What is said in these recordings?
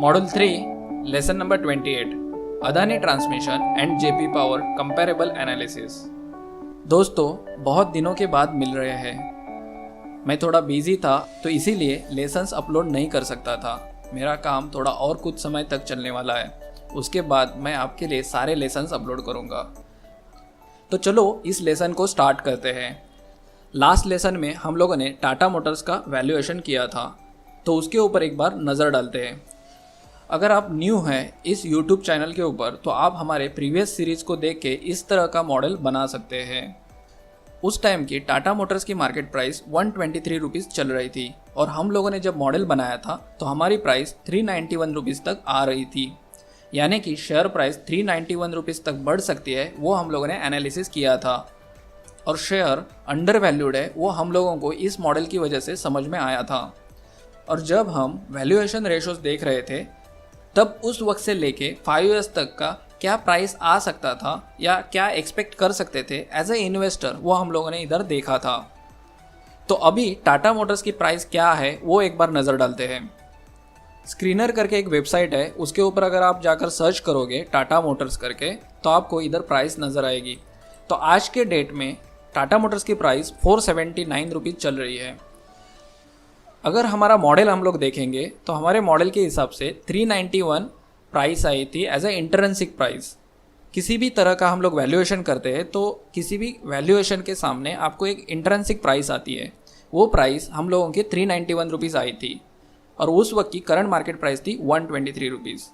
Module 3 lesson number 28 Adani transmission and JP power comparable analysis. दोस्तों, बहुत दिनों के बाद मिल रहे हैं। मैं थोड़ा बिजी था तो इसीलिए लेसन्स अपलोड नहीं कर सकता था। मेरा काम थोड़ा और कुछ समय तक चलने वाला है, उसके बाद मैं आपके लिए सारे लेसन्स अपलोड करूँगा। तो चलो इस लेसन को स्टार्ट करते हैं। लास्ट लेसन में हम लोगों ने टाटा मोटर्स का वैल्यूएशन किया था, तो उसके ऊपर एक बार नज़र डालते हैं। अगर आप न्यू हैं इस YouTube चैनल के ऊपर तो आप हमारे प्रीवियस सीरीज़ को देख के इस तरह का मॉडल बना सकते हैं। उस टाइम की टाटा मोटर्स की मार्केट प्राइस 123 रुपीज़ चल रही थी और हम लोगों ने जब मॉडल बनाया था तो हमारी प्राइस 391 रुपीज़ तक आ रही थी, यानी कि शेयर प्राइस 391 रुपीज़ तक बढ़ सकती है, वो हम लोगों ने एनालिसिस किया था। और शेयर अंडर वैल्यूड है, वो हम लोगों को इस मॉडल की वजह से समझ में आया था। और जब हम वैल्यूएशन रेशोज देख रहे थे तब उस वक्त से लेके 5 इयर्स तक का क्या प्राइस आ सकता था या क्या एक्सपेक्ट कर सकते थे एज ए इन्वेस्टर, वो हम लोगों ने इधर देखा था। तो अभी टाटा मोटर्स की प्राइस क्या है वो एक बार नज़र डालते हैं। स्क्रीनर करके एक वेबसाइट है, उसके ऊपर अगर आप जाकर सर्च करोगे टाटा मोटर्स करके तो आपको इधर प्राइस नज़र आएगी। तो आज के डेट में टाटा मोटर्स की प्राइस 479 रुपीज़ चल रही है। अगर हमारा मॉडल हम लोग देखेंगे तो हमारे मॉडल के हिसाब से 391 प्राइस आई थी एज ए इंट्रिंसिक प्राइस। किसी भी तरह का हम लोग वैल्यूएशन करते हैं तो किसी भी वैल्यूएशन के सामने आपको एक इंट्रिंसिक प्राइस आती है। वो प्राइस हम लोगों की 391 रुपीज़ आई थी और उस वक्त की करंट मार्केट प्राइस थी 123 रुपीज़।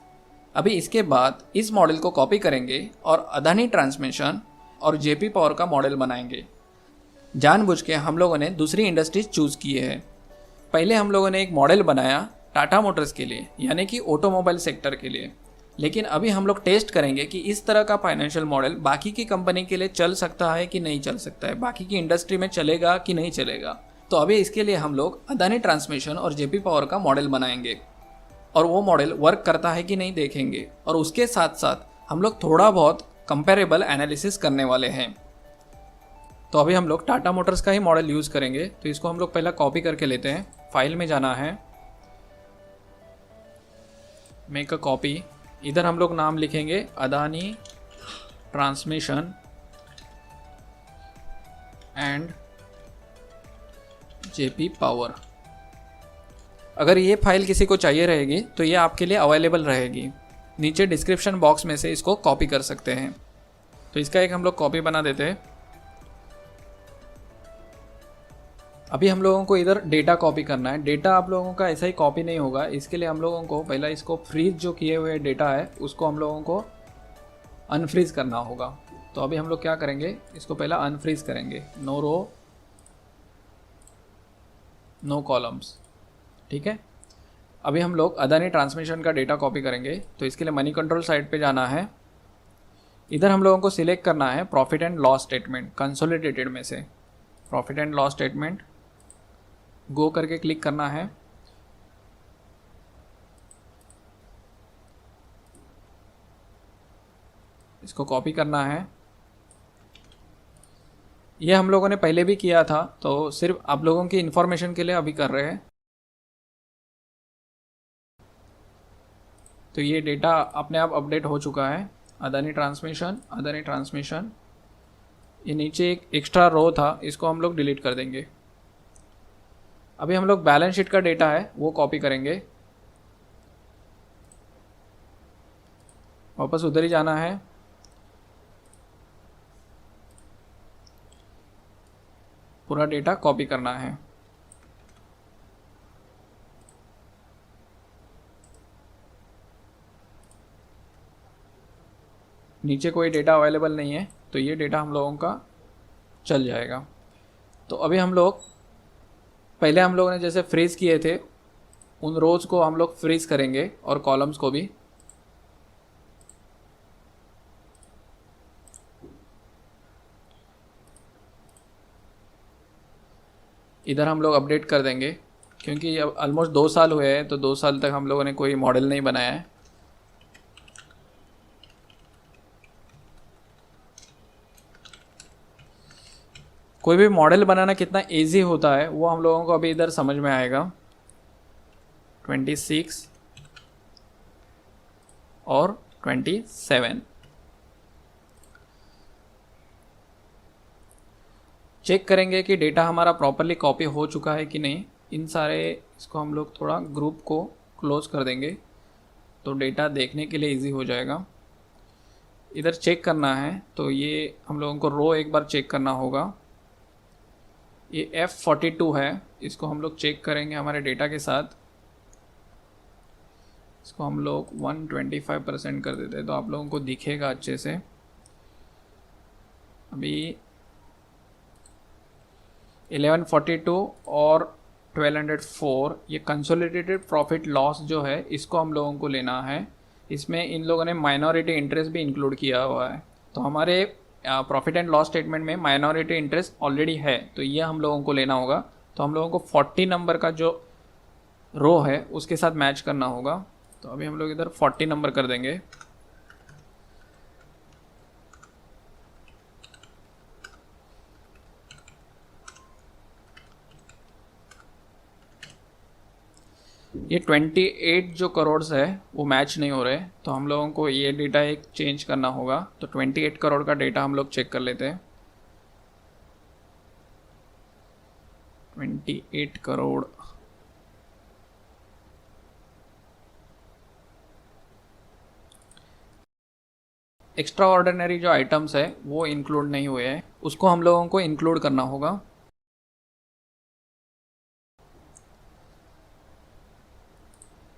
अभी इसके बाद इस मॉडल को कॉपी करेंगे और अदानी ट्रांसमिशन और जेपी पावर का मॉडल बनाएंगे। जानबूझ के हम लोगों ने दूसरी इंडस्ट्रीज चूज़ किए हैं। पहले हम लोगों ने एक मॉडल बनाया टाटा मोटर्स के लिए, यानी कि ऑटोमोबाइल सेक्टर के लिए, लेकिन अभी हम लोग टेस्ट करेंगे कि इस तरह का फाइनेंशियल मॉडल बाकी की कंपनी के लिए चल सकता है कि नहीं चल सकता है, बाकी की इंडस्ट्री में चलेगा कि नहीं चलेगा। तो अभी इसके लिए हम लोग अदानी ट्रांसमिशन और जेपी पावर का मॉडल बनाएंगे और वो मॉडल वर्क करता है कि नहीं देखेंगे, और उसके साथ साथ हम लोग थोड़ा बहुत कंपेरेबल एनालिसिस करने वाले हैं। तो अभी हम लोग टाटा मोटर्स का ही मॉडल यूज़ करेंगे। तो इसको हम लोग पहला कॉपी करके लेते हैं। फाइल में जाना है, मेक अ कॉपी। इधर हम लोग नाम लिखेंगे Adani transmission and JP power. अगर ये फाइल किसी को चाहिए रहेगी तो ये आपके लिए अवेलेबल रहेगी, नीचे डिस्क्रिप्शन बॉक्स में से इसको कॉपी कर सकते हैं। तो इसका एक हम लोग कॉपी बना देते हैं। अभी हम लोगों को इधर डेटा कॉपी करना है। डेटा आप लोगों का ऐसा ही कॉपी नहीं होगा, इसके लिए हम लोगों को पहला इसको फ्रीज जो किए हुए डेटा है उसको हम लोगों को अनफ्रीज करना होगा। तो अभी हम लोग क्या करेंगे, इसको पहला अनफ्रीज करेंगे। नो रो नो कॉलम्स, ठीक है। अभी हम लोग अदानी ट्रांसमिशन का डेटा कॉपी करेंगे। तो इसके लिए मनी कंट्रोल साइट पे जाना है। इधर हम लोगों को सिलेक्ट करना है profit and loss statement, consolidated में से प्रॉफिट एंड लॉस स्टेटमेंट गो करके क्लिक करना है। इसको कॉपी करना है। ये हम लोगों ने पहले भी किया था, तो सिर्फ आप लोगों की इंफॉर्मेशन के लिए अभी कर रहे हैं। तो ये डेटा अपने आप अपडेट हो चुका है। अदानी ट्रांसमिशन। ये नीचे एक एक्स्ट्रा रो था, इसको हम लोग डिलीट कर देंगे। अभी हम लोग बैलेंस शीट का डेटा है वो कॉपी करेंगे। वापस उधर ही जाना है। पूरा डेटा कॉपी करना है। नीचे कोई डेटा अवेलेबल नहीं है तो ये डेटा हम लोगों का चल जाएगा। तो अभी हम लोग पहले हम लोगों ने जैसे फ्रीज किए थे उन रोज को हम लोग फ्रीज करेंगे और कॉलम्स को भी। इधर हम लोग अपडेट कर देंगे क्योंकि अब ऑलमोस्ट 2 साल हुए हैं, तो 2 साल तक हम लोगों ने कोई मॉडल नहीं बनाया है। कोई भी मॉडल बनाना कितना इजी होता है वो हम लोगों को अभी इधर समझ में आएगा। 26 और 27। चेक करेंगे कि डेटा हमारा प्रॉपरली कॉपी हो चुका है कि नहीं। इन सारे इसको हम लोग थोड़ा ग्रुप को क्लोज कर देंगे तो डेटा देखने के लिए इजी हो जाएगा। इधर चेक करना है तो ये हम लोगों को रो एक बार चेक करना होगा। ये F42 है, इसको हम लोग चेक करेंगे हमारे डेटा के साथ। इसको हम लोग 125% कर देते हैं तो आप लोगों को दिखेगा अच्छे से। अभी 1142 और 1204 ये कंसोलिडेटेड प्रॉफिट लॉस जो है इसको हम लोगों को लेना है। इसमें इन लोगों ने माइनॉरिटी इंटरेस्ट भी इंक्लूड किया हुआ है, तो हमारे प्रॉफिट एंड लॉस स्टेटमेंट में माइनॉरिटी इंटरेस्ट ऑलरेडी है, तो ये हम लोगों को लेना होगा। तो हम लोगों को 40 नंबर का जो रो है उसके साथ मैच करना होगा। तो अभी हम लोग इधर 40 नंबर कर देंगे। ये 28 जो करोड़ है वो मैच नहीं हो रहे, तो हम लोगों को ये डेटा एक चेंज करना होगा। तो 28 करोड़ का डेटा हम लोग चेक कर लेते हैं। 28 करोड़ एक्स्ट्रा ऑर्डिनरी जो आइटम्स है वो इंक्लूड नहीं हुए हैं, उसको हम लोगों को इंक्लूड करना होगा।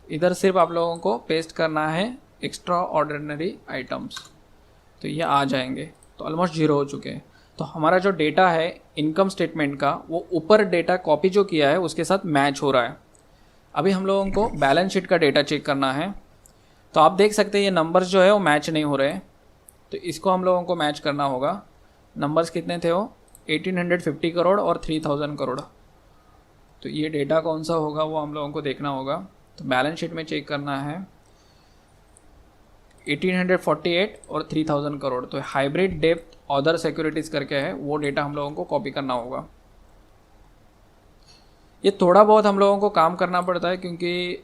इधर सिर्फ आप लोगों को पेस्ट करना है एक्स्ट्रा ऑर्डिनरी आइटम्स, तो ये आ जाएंगे। तो ऑलमोस्ट 0 हो चुके हैं। तो हमारा जो डेटा है इनकम स्टेटमेंट का वो ऊपर डेटा कॉपी जो किया है उसके साथ मैच हो रहा है। अभी हम लोगों को बैलेंस शीट का डेटा चेक करना है। तो आप देख सकते हैं ये नंबर्स जो है वो मैच नहीं हो रहे हैं, तो इसको हम लोगों को मैच करना होगा। नंबर्स कितने थे वो 1850 करोड़ और 3000 करोड़। तो ये डेटा कौन सा होगा वो हम लोगों को देखना होगा। तो बैलेंस शीट में चेक करना है 1848 और 3000 करोड़। तो हाइब्रिड डेप्थ अदर सिक्योरिटीज करके है, वो डेटा हम लोगों को कॉपी करना होगा। ये थोड़ा बहुत हम लोगों को काम करना पड़ता है क्योंकि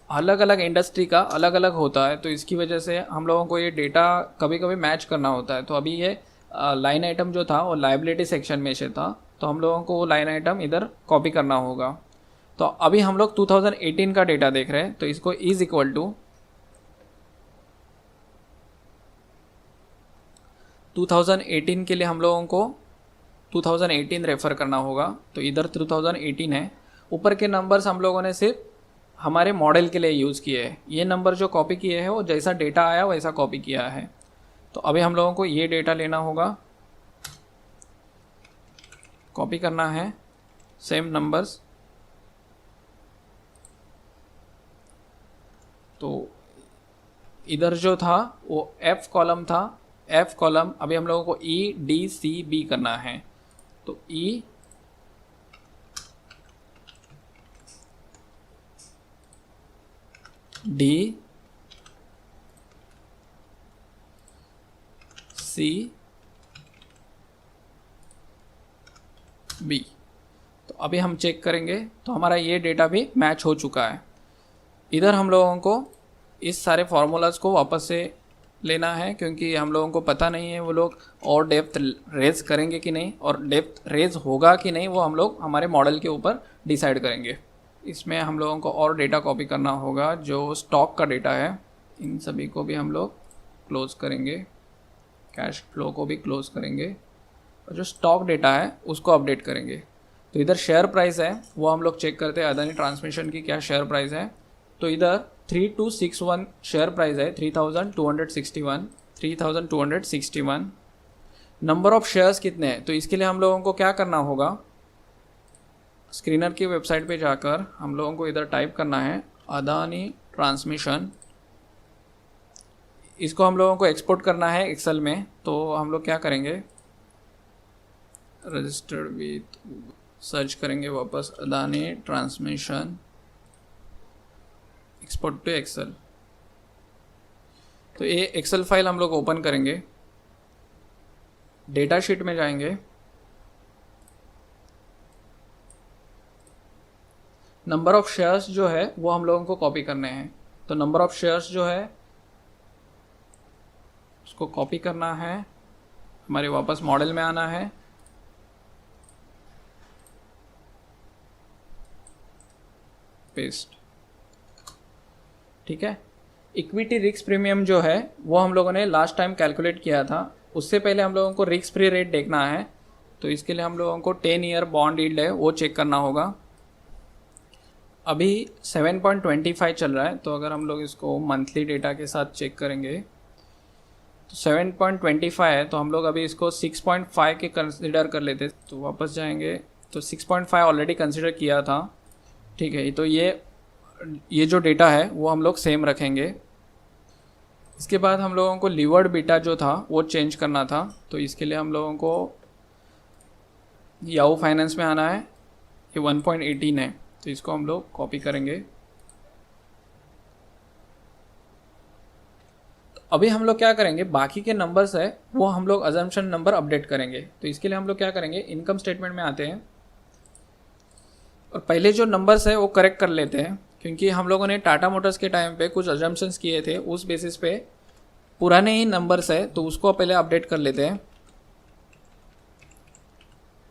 अलग अलग इंडस्ट्री का अलग अलग होता है, तो इसकी वजह से हम लोगों को ये डेटा कभी कभी मैच करना होता है। तो अभी ये लाइन आइटम जो था वो लायबिलिटी सेक्शन में से था, तो हम लोगों को वो लाइन आइटम इधर कॉपी करना होगा। तो अभी हम लोग 2018 का डेटा देख रहे हैं, तो इसको इज इक्वल टू 2018 के लिए हम लोगों को 2018 रेफ़र करना होगा। तो इधर 2018 है, ऊपर के नंबर्स हम लोगों ने सिर्फ हमारे मॉडल के लिए यूज़ किए हैं। ये नंबर जो कॉपी किए हैं वो जैसा डेटा आया वैसा कॉपी किया है। तो अभी हम लोगों को ये डेटा लेना होगा, कॉपी करना है सेम नंबर्स। तो इधर जो था वो F कॉलम था, F कॉलम अभी हम लोगों को EDCB करना है। तो EDCB। तो अभी हम चेक करेंगे तो हमारा ये डेटा भी मैच हो चुका है। इधर हम लोगों को इस सारे फार्मूलाज को वापस से लेना है क्योंकि हम लोगों को पता नहीं है वो लोग और डेप्थ रेज करेंगे कि नहीं, और डेप्थ रेज होगा कि नहीं वो हम लोग हमारे मॉडल के ऊपर डिसाइड करेंगे। इसमें हम लोगों को और डेटा कॉपी करना होगा जो स्टॉक का डेटा है। इन सभी को भी हम लोग क्लोज करेंगे, कैश फ्लो को भी क्लोज करेंगे, और जो स्टॉक डेटा है उसको अपडेट करेंगे। तो इधर शेयर प्राइस है वो हम लोग चेक करते हैं अदानी ट्रांसमिशन की क्या शेयर प्राइस है। तो इधर 3261 शेयर प्राइस है, 3261। नंबर ऑफ शेयर्स कितने हैं, तो इसके लिए हम लोगों को क्या करना होगा, स्क्रीनर की वेबसाइट पे जाकर हम लोगों को इधर टाइप करना है अदानी ट्रांसमिशन। इसको हम लोगों को एक्सपोर्ट करना है एक्सेल में। तो हम लोग क्या करेंगे, रजिस्टर्ड विथ सर्च करेंगे वापस Adani transmission, export to Excel. तो ये एक्सेल फाइल हम लोग ओपन करेंगे, डेटा शीट में जाएंगे, नंबर ऑफ शेयर्स जो है वो हम लोगों को कॉपी करने हैं। तो नंबर ऑफ शेयर्स जो है उसको कॉपी करना है, हमारे वापस मॉडल में आना है, पेस्ट। ठीक है। इक्विटी रिस्क प्रीमियम जो है वो हम लोगों ने लास्ट टाइम कैलकुलेट किया था, उससे पहले हम लोगों को रिस्क फ्री रेट देखना है। तो इसके लिए हम लोगों को 10 ईयर बॉन्ड यील्ड है वो चेक करना होगा। अभी 7.25 चल रहा है, तो अगर हम लोग इसको मंथली डेटा के साथ चेक करेंगे तो 7.25 है, तो हम लोग अभी इसको 6.5 के कंसिडर कर लेते। तो वापस जाएंगे तो 6.5 ऑलरेडी कंसिडर किया था। ठीक है, तो ये जो डेटा है वो हम लोग सेम रखेंगे। इसके बाद हम लोगों को लीवर्ड बीटा जो था वो चेंज करना था, तो इसके लिए हम लोगों को याहू फाइनेंस में आना है। ये 1.18 है, तो इसको हम लोग कॉपी करेंगे। तो अभी हम लोग क्या करेंगे, बाकी के नंबर्स है वो हम लोग अजम्पशन नंबर अपडेट करेंगे। तो इसके लिए हम लोग क्या करेंगे, इनकम स्टेटमेंट में आते हैं और पहले जो नंबर्स है वो करेक्ट कर लेते हैं, क्योंकि हम लोगों ने टाटा मोटर्स के टाइम पे कुछ अजम्पशंस किए थे, उस बेसिस पे पुराने ही नंबर्स है तो उसको पहले अपडेट कर लेते हैं।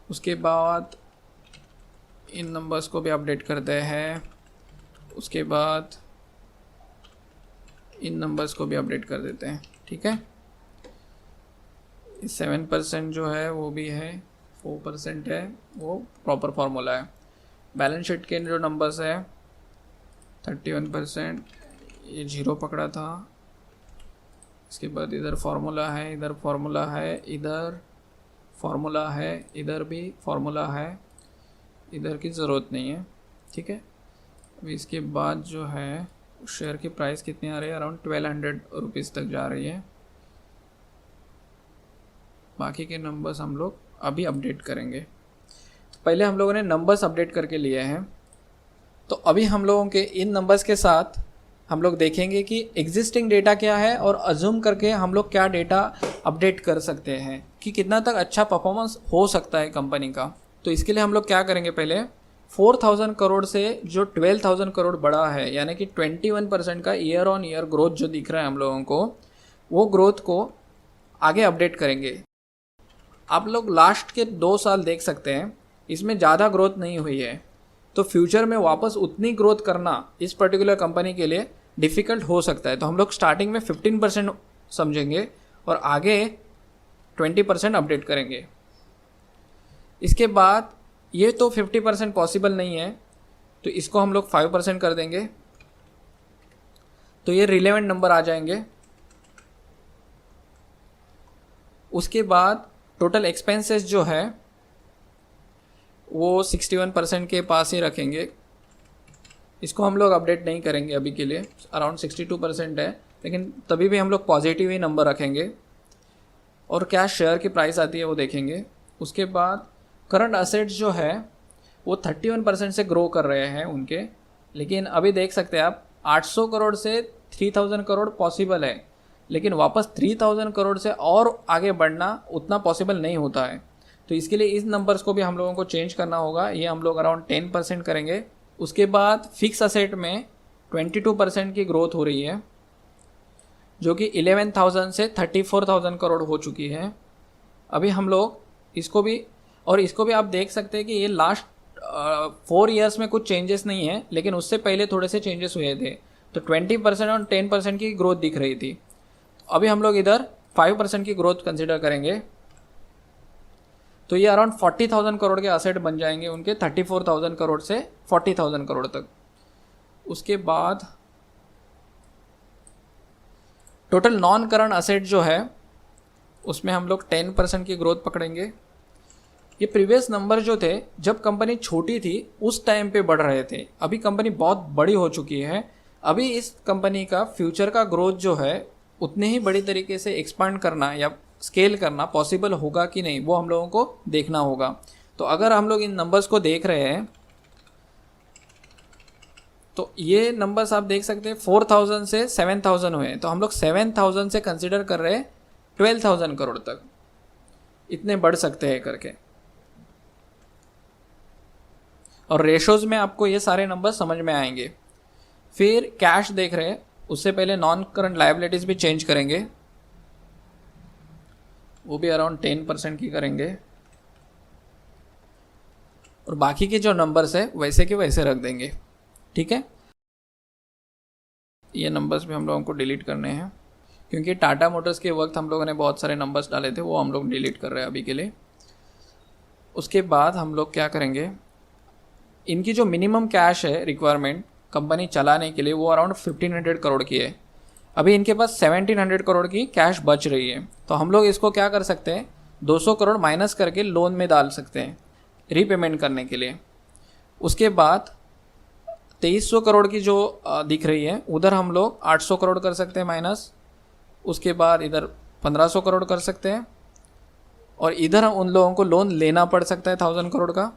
उसके बाद इन नंबर्स को भी अपडेट करते हैं, उसके बाद इन नंबर्स को भी अपडेट कर देते हैं। ठीक है, 7% जो है वो भी है, 4% है, वो प्रॉपर फार्मूला है। बैलेंस शीट के जो नंबर्स है 31%, ये 0 पकड़ा था। इसके बाद इधर फार्मूला है, इधर फार्मूला है, इधर फार्मूला है, इधर भी फार्मूला है, इधर की ज़रूरत नहीं है। ठीक है, अभी इसके बाद जो है शेयर की प्राइस कितनी आ रही है, अराउंड 1200 रुपीज़ तक जा रही है। बाकी के नंबर्स हम लोग अभी अपडेट करेंगे। तो पहले हम लोगों ने नंबर्स अपडेट करके लिए हैं, तो अभी हम लोगों के इन नंबर्स के साथ हम लोग देखेंगे कि एग्जिस्टिंग डेटा क्या है और अज्यूम करके हम लोग क्या डेटा अपडेट कर सकते हैं कि कितना तक अच्छा परफॉर्मेंस हो सकता है कंपनी का। तो इसके लिए हम लोग क्या करेंगे, पहले 4000 करोड़ से जो 12,000 करोड़ बढ़ा है, यानी कि 21% का ईयर ऑन ईयर ग्रोथ जो दिख रहा है हम लोगों को, वो ग्रोथ को आगे अपडेट करेंगे। आप लोग लास्ट के 2 साल देख सकते हैं, इसमें ज़्यादा ग्रोथ नहीं हुई है, तो फ्यूचर में वापस उतनी ग्रोथ करना इस पर्टिकुलर कंपनी के लिए डिफ़िकल्ट हो सकता है। तो हम लोग स्टार्टिंग में 15% समझेंगे और आगे 20% अपडेट करेंगे। इसके बाद ये तो 50% पॉसिबल नहीं है, तो इसको हम लोग 5% कर देंगे, तो ये रिलेवेंट नंबर आ जाएंगे। उसके बाद टोटल एक्सपेंसेस जो है वो 61% के पास ही रखेंगे, इसको हम लोग अपडेट नहीं करेंगे अभी के लिए, अराउंड 62% है, लेकिन तभी भी हम लोग पॉजिटिव ही नंबर रखेंगे। और क्या शेयर की प्राइस आती है वो देखेंगे। उसके बाद करंट असेट्स जो है वो 31% से ग्रो कर रहे हैं उनके, लेकिन अभी देख सकते हैं आप 800 करोड़ से 3000 करोड़ पॉसिबल है, लेकिन वापस 3000 करोड़ से और आगे बढ़ना उतना पॉसिबल नहीं होता है। तो इसके लिए इस नंबर्स को भी हम लोगों को चेंज करना होगा, ये हम लोग अराउंड 10% करेंगे। उसके बाद फिक्स असेट में 22% की ग्रोथ हो रही है, जो कि 11,000 से 34,000 करोड़ हो चुकी है। अभी हम लोग इसको भी आप देख सकते हैं कि ये लास्ट 4 ईयर्स में कुछ चेंजेस नहीं है, लेकिन उससे पहले थोड़े से चेंजेस हुए थे, तो 20% और 10% की ग्रोथ दिख रही थी। अभी हम लोग इधर 5% की ग्रोथ कंसिडर करेंगे, तो ये अराउंड 40,000 करोड़ के असेट बन जाएंगे उनके, 34,000 करोड़ से 40,000 करोड़ तक। उसके बाद टोटल नॉन करंट असेट जो है उसमें हम लोग 10% की ग्रोथ पकड़ेंगे। ये प्रीवियस नंबर जो थे जब कंपनी छोटी थी उस टाइम पे बढ़ रहे थे, अभी कंपनी बहुत बड़ी हो चुकी है, अभी इस कंपनी का फ्यूचर का ग्रोथ जो है उतने ही बड़ी तरीके से एक्सपांड करना या स्केल करना पॉसिबल होगा कि नहीं, वो हम लोगों को देखना होगा। तो अगर हम लोग इन नंबर्स को देख रहे हैं तो ये नंबर्स आप देख सकते हैं 4,000 से 7,000 हुए हैं, तो हम लोग 7,000 से कंसिडर कर रहे हैं 12,000 करोड़ तक, इतने बढ़ सकते हैं करके। और रेशोज़ में आपको ये सारे नंबर समझ में आएंगे। फिर कैश देख रहे हैं, उससे पहले नॉन करंट लायबिलिटीज़ भी चेंज करेंगे। वो भी अराउंड 10% की करेंगे, और बाकी के जो नंबर्स है वैसे के वैसे रख देंगे। ठीक है, ये नंबर्स भी हम लोगों को डिलीट करने हैं, क्योंकि टाटा मोटर्स के वक्त हम लोगों ने बहुत सारे नंबर्स डाले थे, वो हम लोग डिलीट कर रहे हैं अभी के लिए। उसके बाद हम लोग क्या करेंगे, इनकी जो मिनिमम कैश है रिक्वायरमेंट कंपनी चलाने के लिए वो अराउंड 1500 करोड़ की है। अभी इनके पास 1700 करोड़ की कैश बच रही है, तो हम लोग इसको क्या कर सकते हैं, 200 करोड़ माइनस करके लोन में डाल सकते हैं रीपेमेंट करने के लिए। उसके बाद 2300 करोड़ की जो दिख रही है उधर हम लोग 800 करोड़ कर सकते हैं माइनस। उसके बाद इधर 1500 करोड़ कर सकते हैं, और इधर उन लोगों को लोन लेना पड़ सकता है 1000 करोड़ का,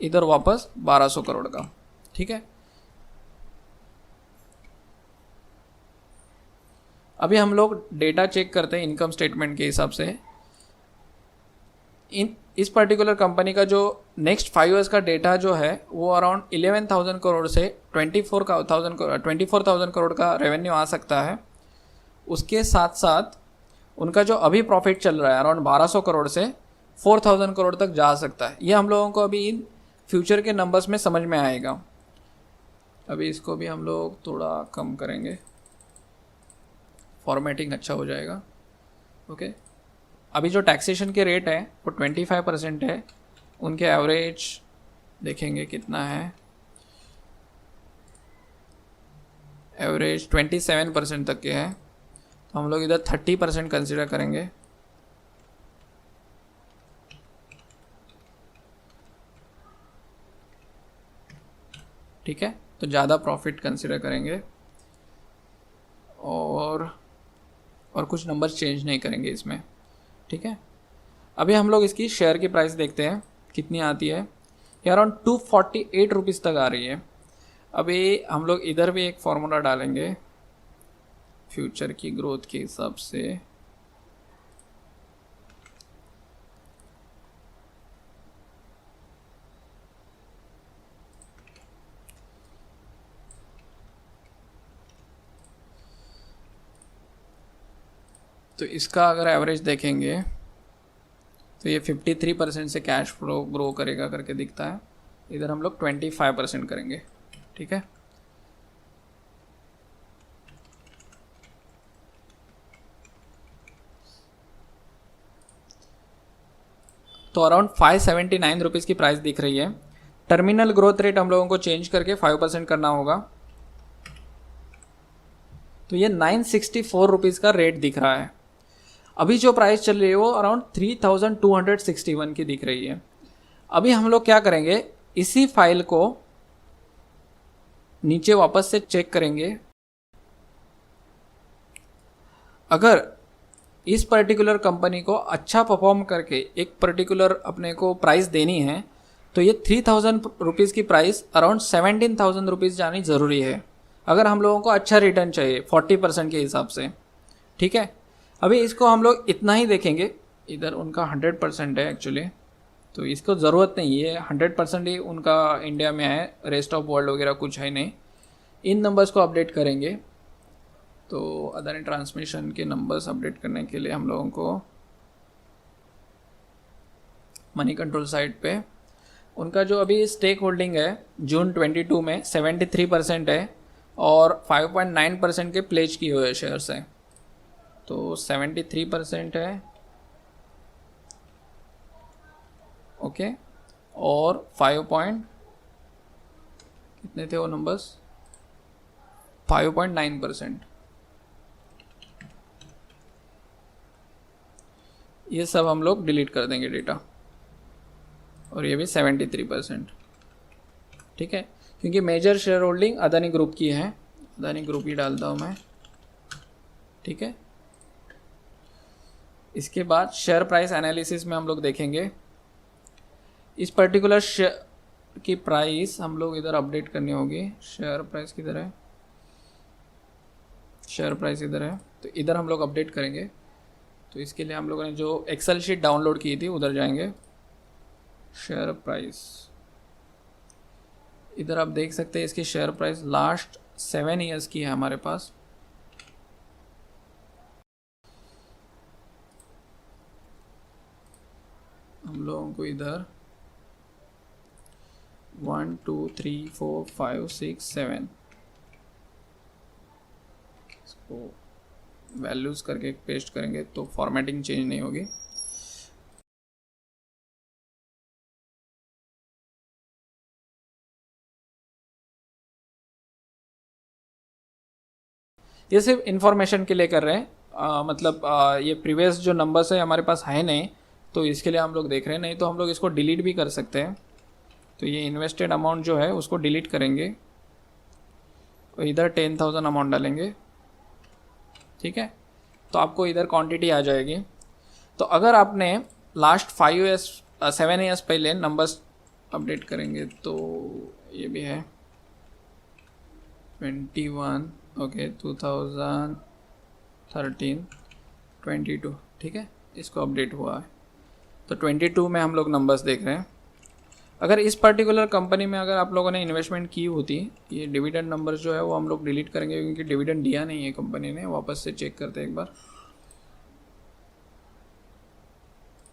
इधर वापस 1200 करोड़ का। ठीक है, अभी हम लोग डेटा चेक करते हैं इनकम स्टेटमेंट के हिसाब से। इस पर्टिकुलर कंपनी का जो नेक्स्ट 5 ईयर्स का डेटा जो है वो अराउंड 11,000 करोड़ से 24,000 करोड़ का रेवेन्यू आ सकता है। उसके साथ साथ उनका जो अभी प्रॉफिट चल रहा है अराउंड 1200 करोड़ से 4,000 करोड़ तक जा सकता है। ये हम लोगों को अभी इन फ्यूचर के नंबर्स में समझ में आएगा। अभी इसको भी हम लोग थोड़ा कम करेंगे, फॉर्मेटिंग अच्छा हो जाएगा। ओके, अभी जो टैक्सेशन के रेट है वो 25% है, उनके एवरेज देखेंगे कितना है, एवरेज 27% तक के है, तो हम लोग इधर 30% कंसिडर करेंगे। ठीक है, तो ज़्यादा प्रॉफिट कंसिडर करेंगे, और कुछ नंबर्स चेंज नहीं करेंगे इसमें। ठीक है, अभी हम लोग इसकी शेयर की प्राइस देखते हैं कितनी आती है। ये अराउंड 248 रुपीज़ तक आ रही है। अभी हम लोग इधर भी एक फार्मूला डालेंगे फ्यूचर की ग्रोथ के हिसाब से। तो इसका अगर एवरेज देखेंगे तो ये 53% से कैश फ्लो ग्रो करेगा करके दिखता है। इधर हम लोग 25% करेंगे। ठीक है, तो अराउंड 579 रुपीज़ की प्राइस दिख रही है। टर्मिनल ग्रोथ रेट हम लोगों को चेंज करके 5% करना होगा, तो ये 964 रुपीज़ का रेट दिख रहा है। अभी जो प्राइस चल रही है वो अराउंड 3261 की दिख रही है। अभी हम लोग क्या करेंगे, इसी फाइल को नीचे वापस से चेक करेंगे। अगर इस पर्टिकुलर कंपनी को अच्छा परफॉर्म करके एक पर्टिकुलर अपने को प्राइस देनी है, तो ये 3000 रुपीज़ की प्राइस अराउंड 17,000 रुपीज़ जानी ज़रूरी है, अगर हम लोगों को अच्छा रिटर्न चाहिए 40% के हिसाब से। ठीक है, अभी इसको हम लोग इतना ही देखेंगे। इधर उनका 100% है एक्चुअली, तो इसको ज़रूरत नहीं है, 100% ही उनका इंडिया में है, रेस्ट ऑफ वर्ल्ड वगैरह कुछ है नहीं। इन नंबर्स को अपडेट करेंगे, तो अदानी ट्रांसमिशन के नंबर्स अपडेट करने के लिए हम लोगों को मनी कंट्रोल साइट पे उनका जो अभी स्टेक होल्डिंग है जून 22 में 73% है, और 5.9% के प्लेज किए हुए शेयर्स हैं, तो 73% है। ओके, और 5 कितने थे वो नंबर्स, 5.9%। ये सब हम लोग डिलीट कर देंगे डेटा, और ये भी 73%। ठीक है, क्योंकि major share holding Adani group की है, अदानी ग्रुप ही डालता हूँ मैं। ठीक है, इसके बाद शेयर प्राइस एनालिसिस में हम लोग देखेंगे इस पर्टिकुलर शेयर की प्राइस हम लोग इधर अपडेट करनी होगी। शेयर प्राइस किधर है, शेयर प्राइस इधर है, तो इधर हम लोग अपडेट करेंगे। तो इसके लिए हम लोगों ने जो एक्सेल शीट डाउनलोड की थी उधर जाएंगे, शेयर प्राइस, इधर आप देख सकते हैं इसकी शेयर प्राइस लास्ट 7 ईयर्स की है हमारे पास। हम लोगों को इधर 1 2 3 4 5 6 7 इसको वैल्यूज़ करके पेस्ट करेंगे तो फॉर्मेटिंग चेंज नहीं होगी। ये सिर्फ इंफॉर्मेशन के लिए कर रहे हैं, मतलब ये प्रीवियस जो नंबर्स है हमारे पास है नहीं, तो इसके लिए हम लोग देख रहे हैं। नहीं तो हम लोग इसको डिलीट भी कर सकते हैं। तो ये इन्वेस्टेड अमाउंट जो है उसको डिलीट करेंगे, तो इधर 10,000 अमाउंट डालेंगे, ठीक है। तो आपको इधर क्वांटिटी आ जाएगी। तो अगर आपने लास्ट 7 ईयर्स पहले नंबर्स अपडेट करेंगे तो ये भी है 21 ओके 2013 22, ठीक है, इसको अपडेट हुआ है। तो 22 में हम लोग नंबर्स देख रहे हैं। अगर इस पर्टिकुलर कंपनी में अगर आप लोगों ने इन्वेस्टमेंट की होती, ये डिविडेंड नंबर्स जो है वो हम लोग डिलीट करेंगे क्योंकि डिविडेंड दिया नहीं है कंपनी ने। वापस से चेक करते हैं एक बार,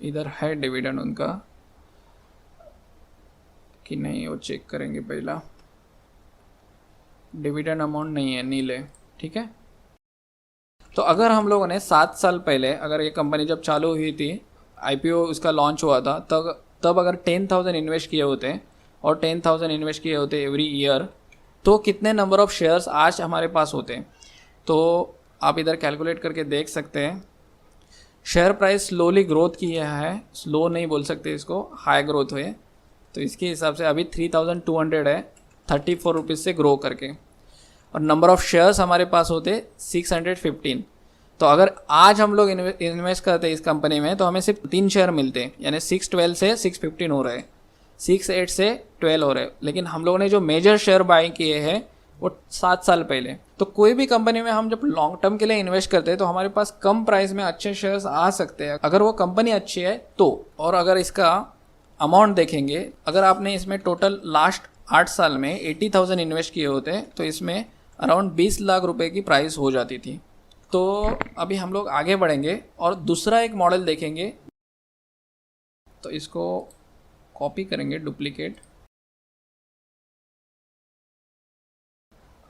इधर है डिविडेंड उनका कि नहीं, वो चेक करेंगे पहला। डिविडेंड अमाउंट नहीं है, नील है, ठीक है। तो अगर हम लोगों ने 7 साल पहले, अगर ये कंपनी जब चालू हुई थी, आईपीओ उसका लॉन्च हुआ था, तब अगर 10,000 इन्वेस्ट किए होते और 10,000 इन्वेस्ट किए होते एवरी ईयर, तो कितने नंबर ऑफ शेयर्स आज हमारे पास होते। तो आप इधर कैलकुलेट करके देख सकते हैं। शेयर प्राइस स्लोली ग्रोथ किया है, स्लो नहीं बोल सकते इसको, हाई ग्रोथ हुए। तो इसके हिसाब से अभी 3,200 है, 34 रुपीज़ से ग्रो करके। और नंबर ऑफ शेयर्स हमारे पास होते 615। तो अगर आज हम लोग इन्वेस्ट करते इस कंपनी में तो हमें सिर्फ 3 शेयर मिलते हैं, यानी 612 से 615 हो रहे हैं, 68 से 12 हो रहे हैं। लेकिन हम लोगों ने जो मेजर शेयर बाई किए हैं वो 7 साल पहले। तो कोई भी कंपनी में हम जब लॉन्ग टर्म के लिए इन्वेस्ट करते हैं तो हमारे पास कम प्राइस में अच्छे शेयर्स आ सकते हैं अगर वो कंपनी अच्छी है तो। और अगर इसका अमाउंट देखेंगे, अगर आपने इसमें टोटल लास्ट 8 साल में 80,000 इन्वेस्ट किए होते तो इसमें अराउंड 20 लाख रुपए की प्राइस हो जाती थी। तो अभी हम लोग आगे बढ़ेंगे और दूसरा एक मॉडल देखेंगे। तो इसको कॉपी करेंगे, डुप्लीकेट।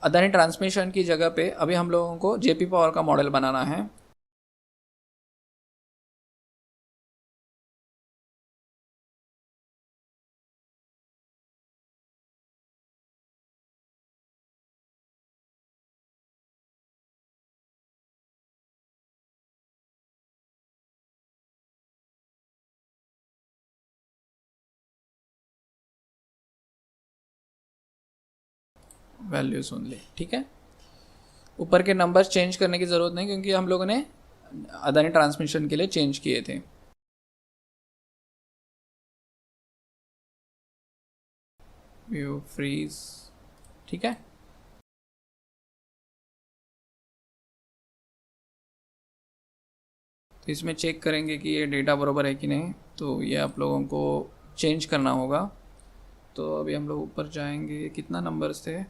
अदानी ट्रांसमिशन की जगह पे अभी हम लोगों को जेपी पावर का मॉडल बनाना है। वैल्यूज ओनली, ठीक है। ऊपर के नंबर्स चेंज करने की ज़रूरत नहीं क्योंकि हम लोगों ने अदानी ट्रांसमिशन के लिए चेंज किए थे। व्यू फ्रीज, ठीक है। तो इसमें चेक करेंगे कि ये डेटा बराबर है कि नहीं, तो ये आप लोगों को चेंज करना होगा। तो अभी हम लोग ऊपर जाएंगे, कितना नंबर्स थे,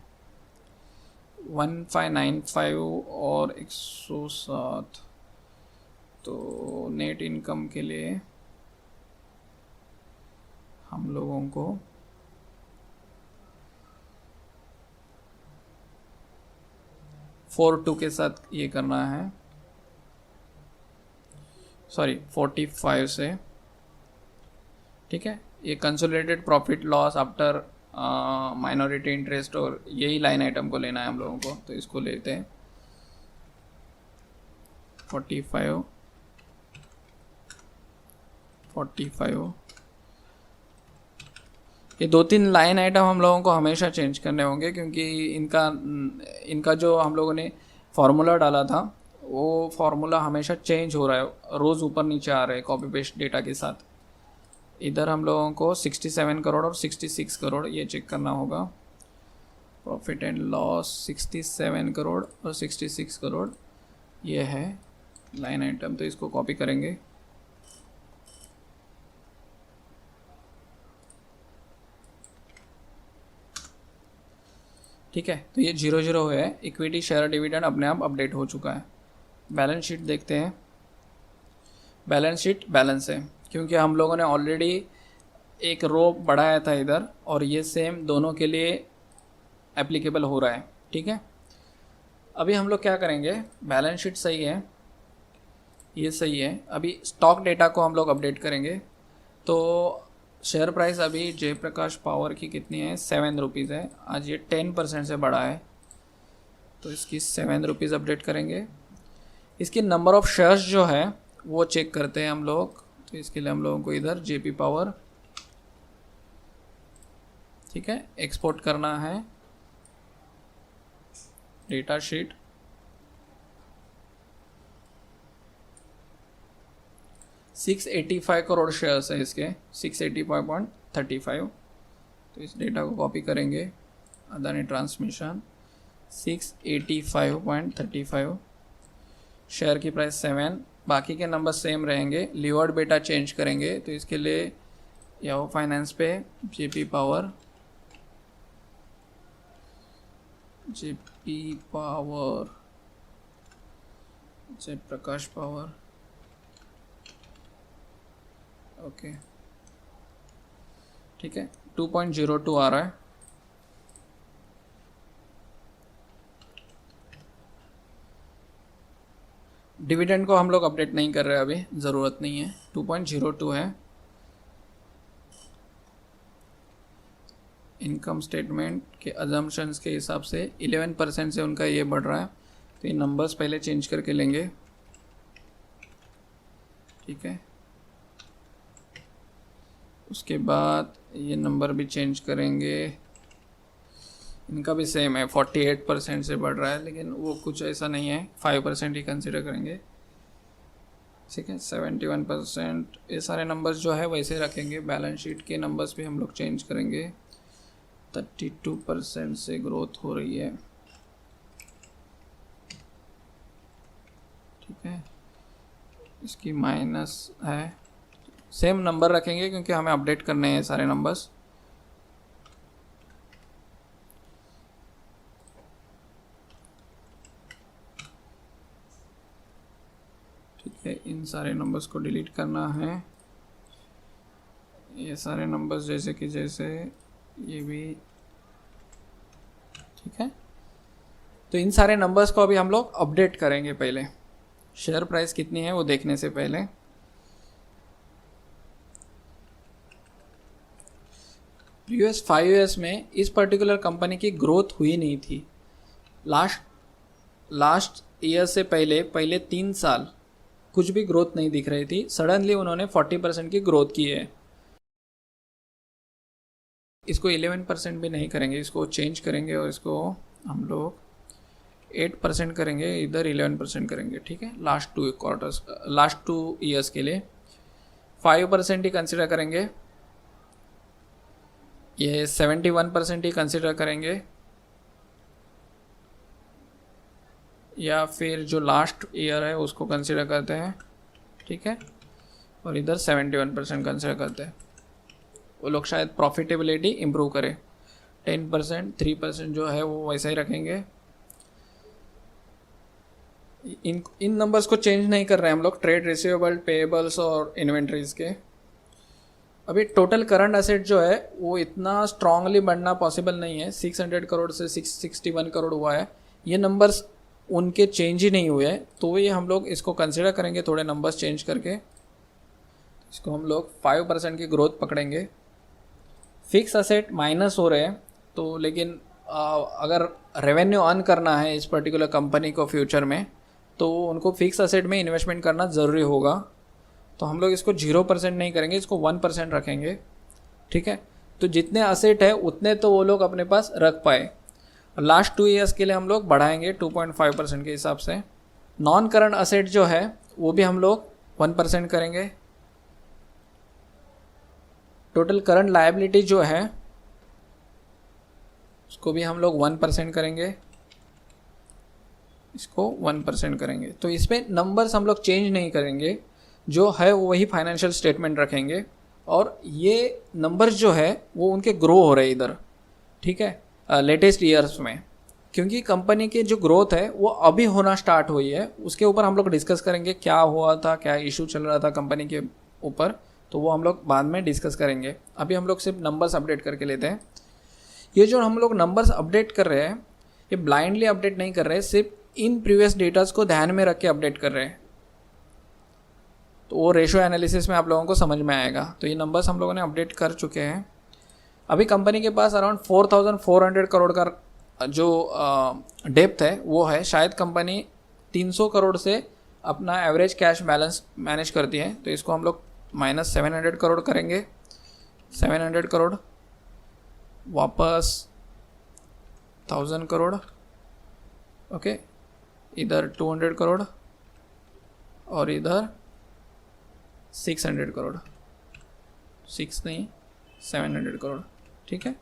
1595 और 107। तो नेट इनकम के लिए हम लोगों को फोर टू के साथ ये करना है, सॉरी 45 से, ठीक है। ये consolidated profit loss after minority interest, और यही लाइन आइटम को लेना है हम लोगों को। तो इसको लेते हैं 45 45। ये 2-3 लाइन आइटम हम लोगों को हमेशा चेंज करने होंगे क्योंकि इनका जो हम लोगों ने फार्मूला डाला था वो फार्मूला हमेशा चेंज हो रहा है, रोज़ ऊपर नीचे आ रहे हैं कॉपी पेस्ट डेटा के साथ। इधर हम लोगों को 67 करोड़ और 66 करोड़ ये चेक करना होगा। प्रॉफिट एंड लॉस 67 करोड़ और 66 करोड़ ये है लाइन आइटम। तो इसको कॉपी करेंगे, ठीक है। तो ये 0-0 है। इक्विटी शेयर डिविडेंड अपने आप अपडेट हो चुका है। बैलेंस शीट देखते हैं। बैलेंस शीट बैलेंस है, क्योंकि हम लोगों ने ऑलरेडी एक रो बढ़ाया था इधर, और ये सेम दोनों के लिए एप्लीकेबल हो रहा है। ठीक है, अभी हम लोग क्या करेंगे, बैलेंस शीट सही है, ये सही है। अभी स्टॉक डेटा को हम लोग अपडेट करेंगे। तो शेयर प्राइस अभी जयप्रकाश पावर की कितनी है, 7 रुपीज़ है। आज ये 10% से बढ़ा है, तो इसकी 7 रुपीज़ अपडेट करेंगे। इसकी नंबर ऑफ़ शेयर्स जो है वो चेक करते हैं हम लोग। तो इसके लिए हम लोगों को इधर जेपी पावर, ठीक है, एक्सपोर्ट करना है डेटा शीट। $685 करोड़ शेयर्स है इसके, 685.35। तो इस डेटा को कॉपी करेंगे, अदानी ट्रांसमिशन 685.35, शेयर की प्राइस 7, बाकी के नंबर सेम रहेंगे। लीवर्ड बेटा चेंज करेंगे, तो इसके लिए याहू फाइनेंस पे JP power, Jaiprakash power, okay, ठीक है, 2.02 आ रहा है। डिविडेंड को हम लोग अपडेट नहीं कर रहे, अभी ज़रूरत नहीं है, 2.02 है। इनकम स्टेटमेंट के अजम्पशंस के हिसाब से 11% से उनका ये बढ़ रहा है, तो ये नंबर्स पहले चेंज करके लेंगे। ठीक है, उसके बाद ये नंबर भी चेंज करेंगे, इनका भी सेम है, 48% से बढ़ रहा है, लेकिन वो कुछ ऐसा नहीं है, 5% ही कंसिडर करेंगे। ठीक है, 71%, ये सारे नंबर्स जो है वैसे रखेंगे। बैलेंस शीट के नंबर्स भी हम लोग चेंज करेंगे। 32% से ग्रोथ हो रही है। ठीक है, इसकी माइनस है, सेम नंबर रखेंगे क्योंकि हमें अपडेट करने हैं सारे नंबर्स। ठीक है, इन सारे नंबर्स को डिलीट करना है। ये सारे नंबर्स जैसे कि जैसे, ये भी ठीक है। तो इन सारे नंबर्स को अभी हम लोग अपडेट करेंगे। पहले शेयर प्राइस कितनी है वो देखने से पहले, प्रीवियस 5 ईयर्स में इस पर्टिकुलर कंपनी की ग्रोथ हुई नहीं थी। लास्ट ईयर से पहले 3 साल कुछ भी ग्रोथ नहीं दिख रही थी। सडनली उन्होंने 40% की ग्रोथ की है। इसको 11% भी नहीं करेंगे, इसको चेंज करेंगे और इसको हम लोग 8% करेंगे, इधर 11% करेंगे। ठीक है, लास्ट 2 ईयर्स के लिए 5% ही कंसिडर करेंगे, ये 71% ही कंसिडर करेंगे, या फिर जो लास्ट ईयर है उसको कंसिडर करते हैं। ठीक है, और इधर 71% कंसिडर करते हैं। वो लोग शायद प्रॉफिटेबिलिटी इम्प्रूव करें। 10%, 3% जो है वो वैसा ही रखेंगे। इन नंबर्स को चेंज नहीं कर रहे हैं हम लोग, ट्रेड रिसीवेबल, पेएबल्स और इन्वेंट्रीज के। अभी टोटल करंट असेट जो है वो इतना स्ट्रांगली बढ़ना पॉसिबल नहीं है। 600 करोड़ से 661 करोड़ हुआ है। ये नंबर्स उनके चेंज ही नहीं हुए हैं, तो ये हम लोग इसको कंसिडर करेंगे थोड़े नंबर्स चेंज करके। इसको हम लोग 5% की ग्रोथ पकड़ेंगे। फिक्स असेट माइनस हो रहे हैं, तो लेकिन अगर रेवेन्यू अर्न करना है इस पर्टिकुलर कंपनी को फ्यूचर में, तो उनको फिक्स असेट में इन्वेस्टमेंट करना ज़रूरी होगा। तो हम लोग इसको 0% नहीं करेंगे, इसको 1% रखेंगे। ठीक है, तो जितने असेट है उतने तो वो लोग अपने पास रख पाए। लास्ट 2 ईयर्स के लिए हम लोग बढ़ाएंगे 2.5% के हिसाब से। नॉन करंट असेट जो है वो भी हम लोग 1% करेंगे। टोटल करंट लायबिलिटी जो है उसको भी हम लोग 1% करेंगे, इसको 1% करेंगे। तो इसमें नंबर्स हम लोग चेंज नहीं करेंगे, जो है वही फाइनेंशियल स्टेटमेंट रखेंगे। और ये नंबर्स जो है वो उनके ग्रो हो रहे हैं इधर। ठीक है, लेटेस्ट ईयर्स में, क्योंकि कंपनी की जो ग्रोथ है वो अभी होना स्टार्ट हुई है। उसके ऊपर हम लोग डिस्कस करेंगे क्या हुआ था, क्या इशू चल रहा था कंपनी के ऊपर, तो वो हम लोग बाद में डिस्कस करेंगे। अभी हम लोग सिर्फ नंबर्स अपडेट करके लेते हैं। ये जो हम लोग नंबर्स अपडेट कर रहे हैं ये ब्लाइंडली अपडेट नहीं कर रहे हैं, सिर्फ इन प्रीवियस डेटास को ध्यान में रख के अपडेट कर रहे हैं। तो वो रेशो एनालिसिस में आप लोगों को समझ में आएगा। तो ये नंबर्स हम लोगों ने अपडेट कर चुके हैं। अभी कंपनी के पास अराउंड 4,400 करोड़ का जो डेप्थ है वो है। शायद कंपनी 300 करोड़ से अपना एवरेज कैश बैलेंस मैनेज करती है। तो इसको हम लोग -700 करोड़ करेंगे। 700 करोड़ वापस 1000 करोड़, ओके, इधर 200 करोड़ और इधर 600 करोड़, 6 नहीं 700 करोड़, ठीक है।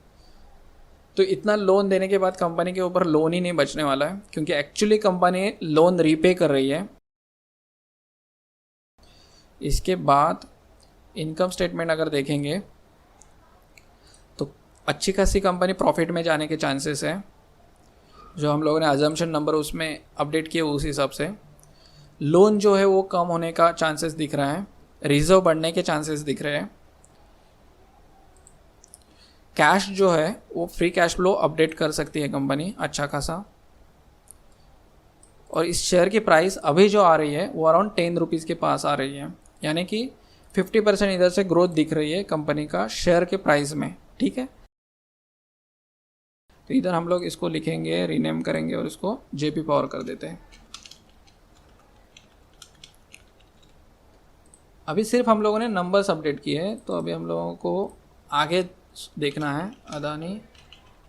तो इतना लोन देने के बाद कंपनी के ऊपर लोन ही नहीं बचने वाला है, क्योंकि एक्चुअली कंपनी लोन रीपे कर रही है। इसके बाद इनकम स्टेटमेंट अगर देखेंगे तो अच्छी खासी कंपनी प्रॉफिट में जाने के चांसेस है। जो हम लोगों ने अजम्पशन नंबर उसमें अपडेट किए उस हिसाब से लोन जो है वो कम होने का चांसेस दिख रहा है, रिजर्व बढ़ने के चांसेस दिख रहे हैं। कैश जो है वो फ्री कैश फ्लो अपडेट कर सकती है कंपनी अच्छा खासा। और इस शेयर की प्राइस अभी जो आ रही है वो अराउंड 10 रुपीज़ के पास आ रही है, यानी कि 50% इधर से ग्रोथ दिख रही है कंपनी का शेयर के प्राइस में, ठीक है। तो इधर हम लोग इसको लिखेंगे, रीनेम करेंगे और इसको जेपी पावर कर देते हैं। अभी सिर्फ हम लोगों ने नंबर्स अपडेट किए हैं, तो अभी हम लोगों को आगे देखना है अदानी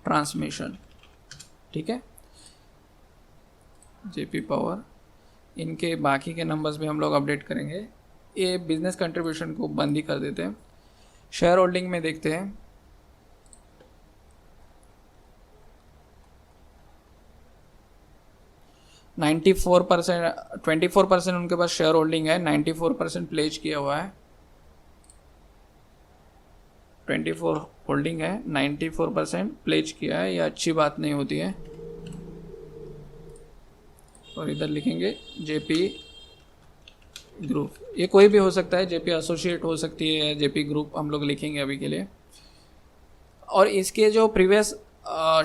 ट्रांसमिशन, ठीक है, जेपी पावर। इनके बाकी के नंबर्स भी हम लोग अपडेट करेंगे। ये बिजनेस कंट्रीब्यूशन को बंद ही कर देते हैं। शेयर होल्डिंग में देखते हैं। %94 24% उनके पास शेयर होल्डिंग है, 94% प्लेज किया हुआ है। 24 होल्डिंग है, 94% प्लेज किया है, ये अच्छी बात नहीं होती है। और इधर लिखेंगे जेपी ग्रुप, ये कोई भी हो सकता है, जेपी एसोसिएट हो सकती है, जेपी ग्रुप हम लोग लिखेंगे अभी के लिए। और इसके जो प्रीवियस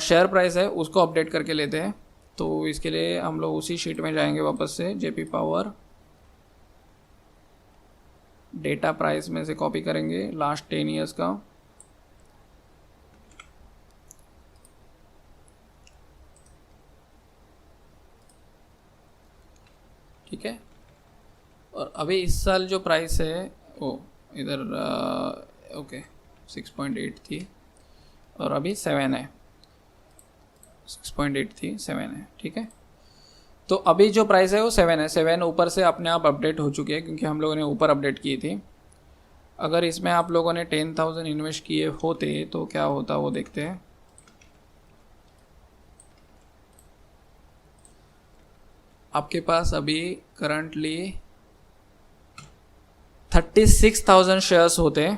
शेयर प्राइस है उसको अपडेट करके लेते हैं। तो इसके लिए हम लोग उसी शीट में जाएंगे वापस से, जेपी पावर डेटा प्राइस में से कॉपी करेंगे लास्ट 10 ईयर्स का। ठीक है। और अभी इस साल जो प्राइस है वो इधर ओके 6.8 थी और अभी 7 है, 6.8 थी 7 है, ठीक है। तो अभी जो प्राइस है वो 7 है। 7 ऊपर से अपने आप अपडेट हो चुकी है क्योंकि हम लोगों ने ऊपर अपडेट की थी। अगर इसमें आप लोगों ने 10,000 इन्वेस्ट किए होते तो क्या होता वो देखते हैं। आपके पास अभी करंटली 36,000 शेयर्स होते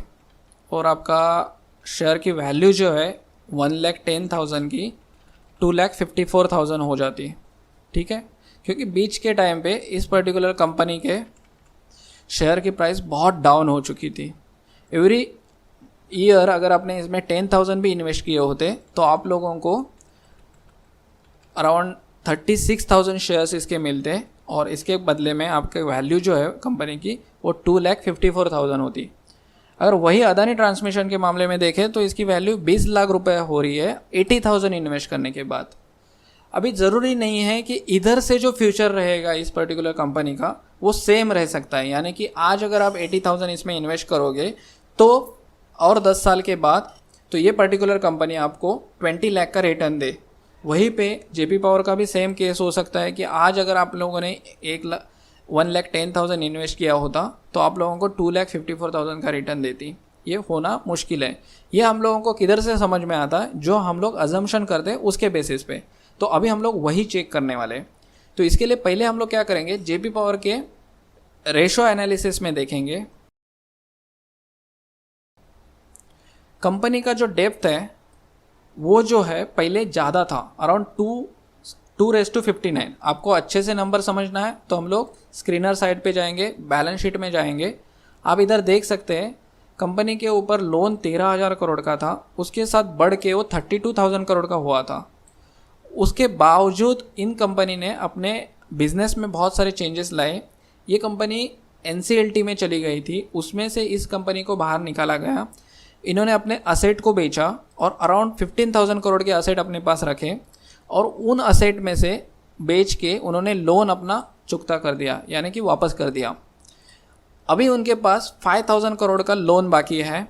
और आपका शेयर की वैल्यू जो है 1,10,000 की 2,54,000 हो जाती, ठीक है। क्योंकि बीच के टाइम पे इस पर्टिकुलर कंपनी के शेयर की प्राइस बहुत डाउन हो चुकी थी। एवरी ईयर अगर आपने इसमें 10,000 भी इन्वेस्ट किए होते तो आप लोगों को अराउंड 36,000 शेयर्स इसके मिलते और इसके बदले में आपके वैल्यू जो है कंपनी की वो 2,54,000 होती। अगर वही अदानी ट्रांसमिशन के मामले में देखें तो इसकी वैल्यू 20 लाख रुपए हो रही है 80,000 इन्वेस्ट करने के बाद। अभी ज़रूरी नहीं है कि इधर से जो फ्यूचर रहेगा इस पर्टिकुलर कंपनी का वो सेम रह सकता है, यानी कि आज अगर आप 80,000 इसमें इन्वेस्ट करोगे तो और 10 साल के बाद तो ये पर्टिकुलर कंपनी आपको 20 लाख का रिटर्न दे। वहीं पे जेपी पावर का भी सेम केस हो सकता है कि आज अगर आप लोगों ने 1,10,000 इन्वेस्ट किया होता तो आप लोगों को 2,54,000 का रिटर्न देती। ये होना मुश्किल है। ये हम लोगों को किधर से समझ में आता है, जो हम लोग अजम्पशन करते हैं उसके बेसिस पे। तो अभी हम लोग वही चेक करने वाले हैं। तो इसके लिए पहले हम लोग क्या करेंगे, जेपी पावर के रेशो एनालिसिस में देखेंगे कंपनी का जो डेप्थ है वो जो है पहले ज़्यादा था, अराउंड 2:59। आपको अच्छे से नंबर समझना है तो हम लोग स्क्रीनर साइड पे जाएंगे, बैलेंस शीट में जाएंगे। आप इधर देख सकते हैं कंपनी के ऊपर लोन 13,000 करोड़ का था, उसके साथ बढ़ के वो 32,000 करोड़ का हुआ था। उसके बावजूद इन कंपनी ने अपने बिजनेस में बहुत सारे चेंजेस लाए। ये कंपनी NCLT में चली गई थी, उसमें से इस कंपनी को बाहर निकाला गया। इन्होंने अपने असेट को बेचा और अराउंड 15,000 करोड़ के असेट अपने पास रखे और उन असेट में से बेच के उन्होंने लोन अपना चुकता कर दिया, यानी कि वापस कर दिया। अभी उनके पास 5,000 करोड़ का लोन बाकी है,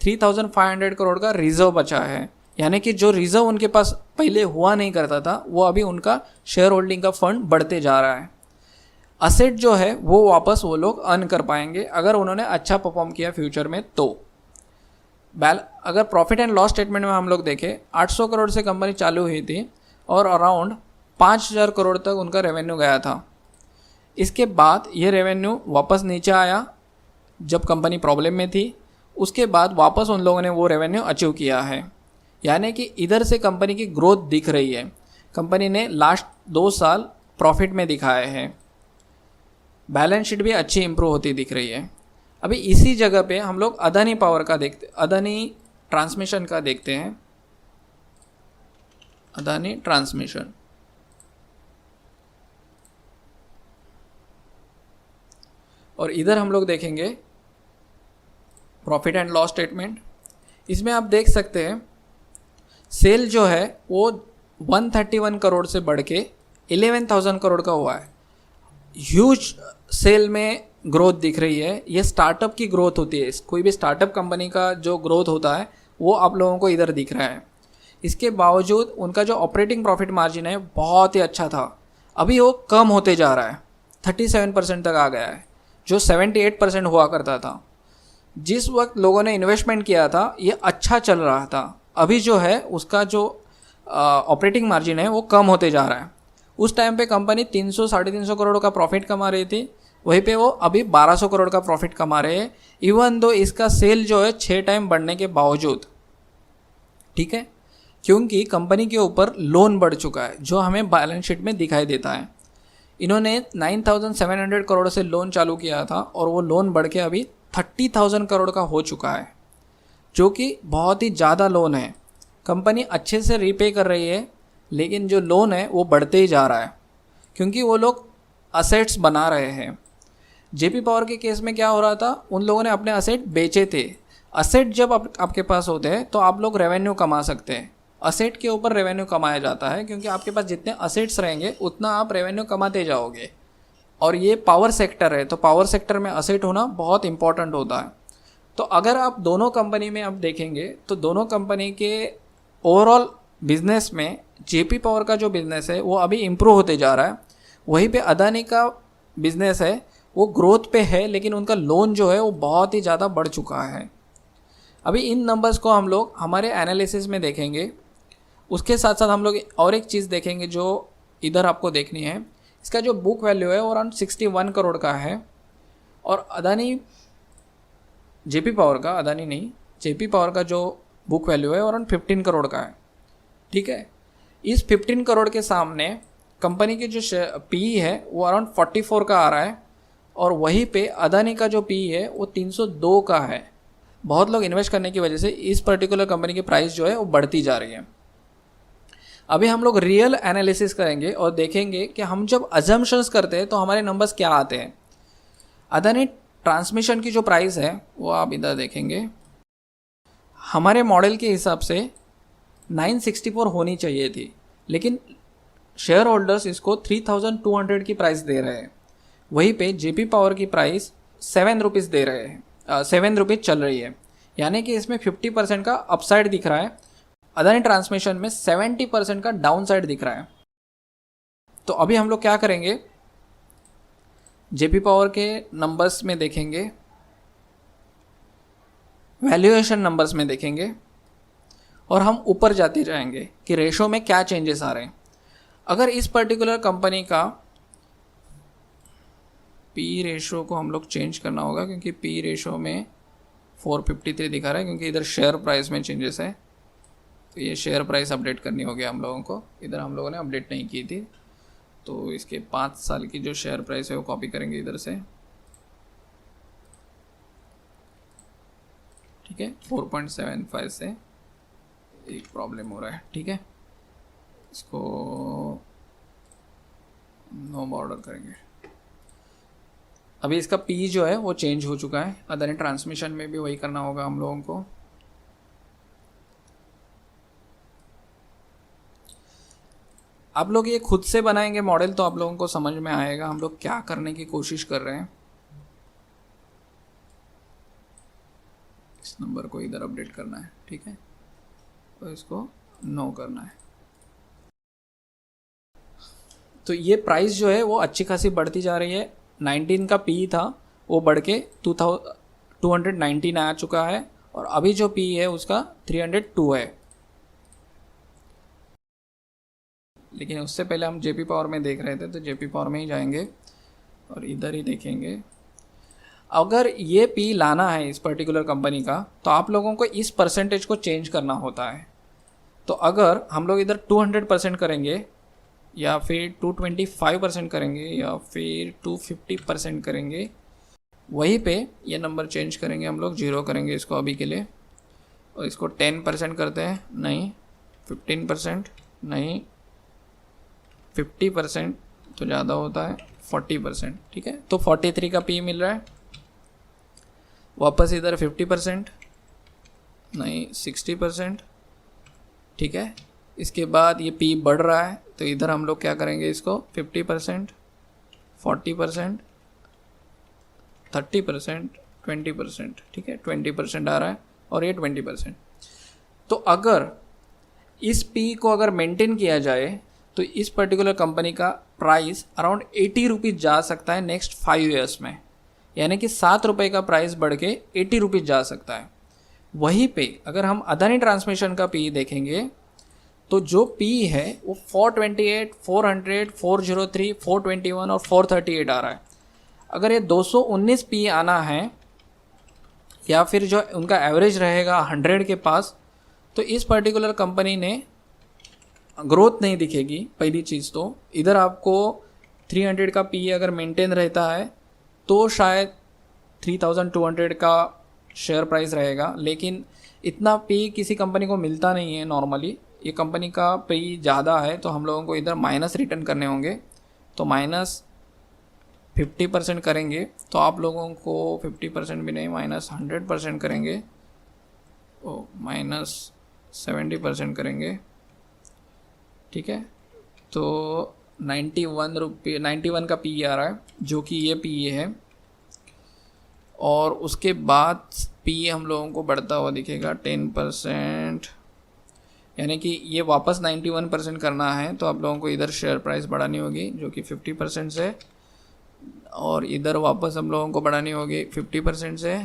3,500 करोड़ का रिजर्व बचा है, यानी कि जो रिजर्व उनके पास पहले हुआ नहीं करता था वो अभी उनका शेयर होल्डिंग का फंड बढ़ते जा रहा है। असेट जो है वो वापस वो लोग अर्न कर पाएंगे अगर उन्होंने अच्छा परफॉर्म किया फ्यूचर में। तो अगर प्रॉफिट एंड लॉस स्टेटमेंट में हम लोग देखें, 800 करोड़ से कंपनी चालू हुई थी और अराउंड 5,000 करोड़ तक उनका रेवेन्यू गया था। इसके बाद ये रेवेन्यू वापस नीचे आया जब कंपनी प्रॉब्लम में थी, उसके बाद वापस उन लोगों ने वो रेवेन्यू अचीव किया है, यानी कि इधर से कंपनी की ग्रोथ दिख रही है। कंपनी ने लास्ट 2 साल प्रॉफिट में दिखाए हैं, बैलेंस शीट भी अच्छी इंप्रूव होती दिख रही है। अभी इसी जगह पे हम लोग अदानी पावर का देखते, अदानी ट्रांसमिशन का देखते हैं। अदानी ट्रांसमिशन, और इधर हम लोग देखेंगे प्रॉफिट एंड लॉस स्टेटमेंट। इसमें आप देख सकते हैं सेल जो है वो 131 करोड़ से बढ़ के 11,000 करोड़ का हुआ है। ह्यूज सेल में ग्रोथ दिख रही है। ये स्टार्टअप की ग्रोथ होती है, कोई भी स्टार्टअप कंपनी का जो ग्रोथ होता है वो आप लोगों को इधर दिख रहा है। इसके बावजूद उनका जो ऑपरेटिंग प्रॉफिट मार्जिन है बहुत ही अच्छा था, अभी वो कम होते जा रहा है, 37% तक आ गया है, जो 78% हुआ करता था। जिस वक्त लोगों ने इन्वेस्टमेंट किया था ये अच्छा चल रहा था, अभी जो है उसका जो ऑपरेटिंग मार्जिन है वो कम होते जा रहा है। उस टाइम पे कंपनी 300-350 करोड़ का प्रॉफिट कमा रही थी, वहीं पे वो अभी 1,200 करोड़ का प्रॉफिट कमा रहे हैं, इवन दो इसका सेल जो है 6 टाइम बढ़ने के बावजूद। ठीक है, क्योंकि कंपनी के ऊपर लोन बढ़ चुका है जो हमें बैलेंस शीट में दिखाई देता है। इन्होंने 9,700 करोड़ से लोन चालू किया था और वो लोन बढ़ के अभी 30,000 करोड़ का हो चुका है, जो कि बहुत ही ज़्यादा लोन है। कंपनी अच्छे से रीपे कर रही है, लेकिन जो लोन है वो बढ़ते ही जा रहा है क्योंकि वो लोग असेट्स बना रहे हैं। जेपी पावर के केस में क्या हो रहा था, उन लोगों ने अपने असेट बेचे थे। असेट जब आपके पास होते हैं तो आप लोग रेवेन्यू कमा सकते हैं। असेट के ऊपर रेवेन्यू कमाया जाता है क्योंकि आपके पास जितने असेट्स रहेंगे उतना आप रेवेन्यू कमाते जाओगे। और ये पावर सेक्टर है, तो पावर सेक्टर में असेट होना बहुत इंपॉर्टेंट होता है। तो अगर आप दोनों कंपनी में आप देखेंगे तो दोनों कंपनी के ओवरऑल बिजनेस में जेपी पावर का जो बिज़नेस है वो अभी इम्प्रूव होते जा रहा है, वहीं पे अदानी का बिज़नेस है वो ग्रोथ पे है, लेकिन उनका लोन जो है वो बहुत ही ज़्यादा बढ़ चुका है। अभी इन नंबर्स को हम लोग हमारे एनालिसिस में देखेंगे, उसके साथ साथ हम लोग और एक चीज़ देखेंगे जो इधर आपको देखनी है। इसका जो बुक वैल्यू है वो अराउंड 61 करोड़ का है और अदानी जेपी पावर का, अदानी नहीं, जेपी पावर का जो बुक वैल्यू है वो अराउंड 15 करोड़ का है। ठीक है, इस 15 करोड़ के सामने कंपनी की जो पी है वो अराउंड 44 का आ रहा है और वहीं पे अदानी का जो पी है वो 302 का है। बहुत लोग इन्वेस्ट करने की वजह से इस पर्टिकुलर कंपनी की प्राइस जो है वो बढ़ती जा रही है। अभी हम लोग रियल एनालिसिस करेंगे और देखेंगे कि हम जब अजम्पशंस करते हैं तो हमारे नंबर्स क्या आते हैं। अदानी ट्रांसमिशन की जो प्राइस है वो आप इधर देखेंगे, हमारे मॉडल के हिसाब से 964 होनी चाहिए थी, लेकिन शेयर होल्डर्स इसको 3,200 की प्राइस दे रहे हैं। वहीं पे जेपी पावर की प्राइस 7 रुपीज़ दे रहे हैं, 7 रुपीज़ चल रही है, यानी कि इसमें 50% का अपसाइड दिख रहा है। अदानी ट्रांसमिशन में 70% का डाउन साइड दिख रहा है। तो अभी हम लोग क्या करेंगे, जेपी पावर के नंबर्स में देखेंगे, वैल्यूएशन नंबर्स में देखेंगे और हम ऊपर जाते जाएंगे कि रेशो में क्या चेंजेस आ रहे हैं। अगर इस पर्टिकुलर कंपनी का पी रेशो को हम लोग चेंज करना होगा क्योंकि पी रेशो में 453 दिखा रहा है, क्योंकि इधर शेयर प्राइस में चेंजेस है, तो ये शेयर प्राइस अपडेट करनी होगी हम लोगों को। इधर हम लोगों ने अपडेट नहीं की थी, तो इसके 5 साल की जो शेयर प्राइस है वो कॉपी करेंगे इधर से। ठीक है। 4.75 से एक प्रॉब्लम हो रहा है, ठीक है। इसको नो बॉर्डर करेंगे। अभी इसका पी जो है वो चेंज हो चुका है। अदानी ट्रांसमिशन में भी वही करना होगा हम लोगों को। आप लोग ये खुद से बनाएंगे मॉडल तो आप लोगों को समझ में आएगा हम लोग क्या करने की कोशिश कर रहे हैं। इस नंबर को इधर अपडेट करना है, ठीक है, तो इसको नो करना है। तो ये प्राइस जो है वो अच्छी खासी बढ़ती जा रही है। 19 का पी था वो बढ़ के 219 आ चुका है और अभी जो पी है उसका 302 है। लेकिन उससे पहले हम जेपी पावर में देख रहे थे तो जेपी पावर में ही जाएंगे और इधर ही देखेंगे। अगर ये पी लाना है इस पर्टिकुलर कंपनी का तो आप लोगों को इस परसेंटेज को चेंज करना होता है। तो अगर हम लोग इधर 200% करेंगे या फिर 225% करेंगे या फिर 250% करेंगे, वहीं पे ये नंबर चेंज करेंगे हम लोग, 0 करेंगे इसको अभी के लिए और इसको 10% करते हैं, नहीं 15%, नहीं 50% तो ज़्यादा होता है, 40%, ठीक है। तो 43 का पी मिल रहा है। वापस इधर 50%, नहीं 60%, ठीक है। इसके बाद ये पी बढ़ रहा है तो इधर हम लोग क्या करेंगे, इसको 50%, 40%, 30%, 20%, ठीक है। 20% आ रहा है और ये 20%। तो अगर इस पी को अगर मेंटेन किया जाए तो इस पर्टिकुलर कंपनी का प्राइस अराउंड 80 रुपीज़ जा सकता है नेक्स्ट 5 ईयर्स में, यानी कि 7 रुपये का प्राइस बढ़ के 80 रुपीज़ जा सकता है। वहीं पे अगर हम अदानी ट्रांसमिशन का पी देखेंगे तो जो पी है वो 428, 400, 403, 421 और 438 आ रहा है। अगर ये 219 पी आना है या फिर जो उनका एवरेज रहेगा 100 के पास, तो इस पर्टिकुलर कंपनी ने ग्रोथ नहीं दिखेगी। पहली चीज़ तो इधर आपको 300 का पी अगर मेंटेन रहता है तो शायद 3200 का शेयर प्राइस रहेगा, लेकिन इतना पी किसी कंपनी को मिलता नहीं है नॉर्मली। ये कंपनी का पी ज़्यादा है तो हम लोगों को इधर माइनस रिटर्न करने होंगे। तो माइनस 50% करेंगे तो आप लोगों को 50% भी नहीं, माइनस 100% करेंगे, ओ माइनस 70% करेंगे, ठीक है। तो 91 का पी आ रहा है जो कि ये पी है और उसके बाद पी हम लोगों को बढ़ता हुआ दिखेगा 10%, यानी कि ये वापस 91% करना है तो आप लोगों को इधर शेयर प्राइस बढ़ानी होगी जो कि 50% से, और इधर वापस हम लोगों को बढ़ानी होगी 50% से,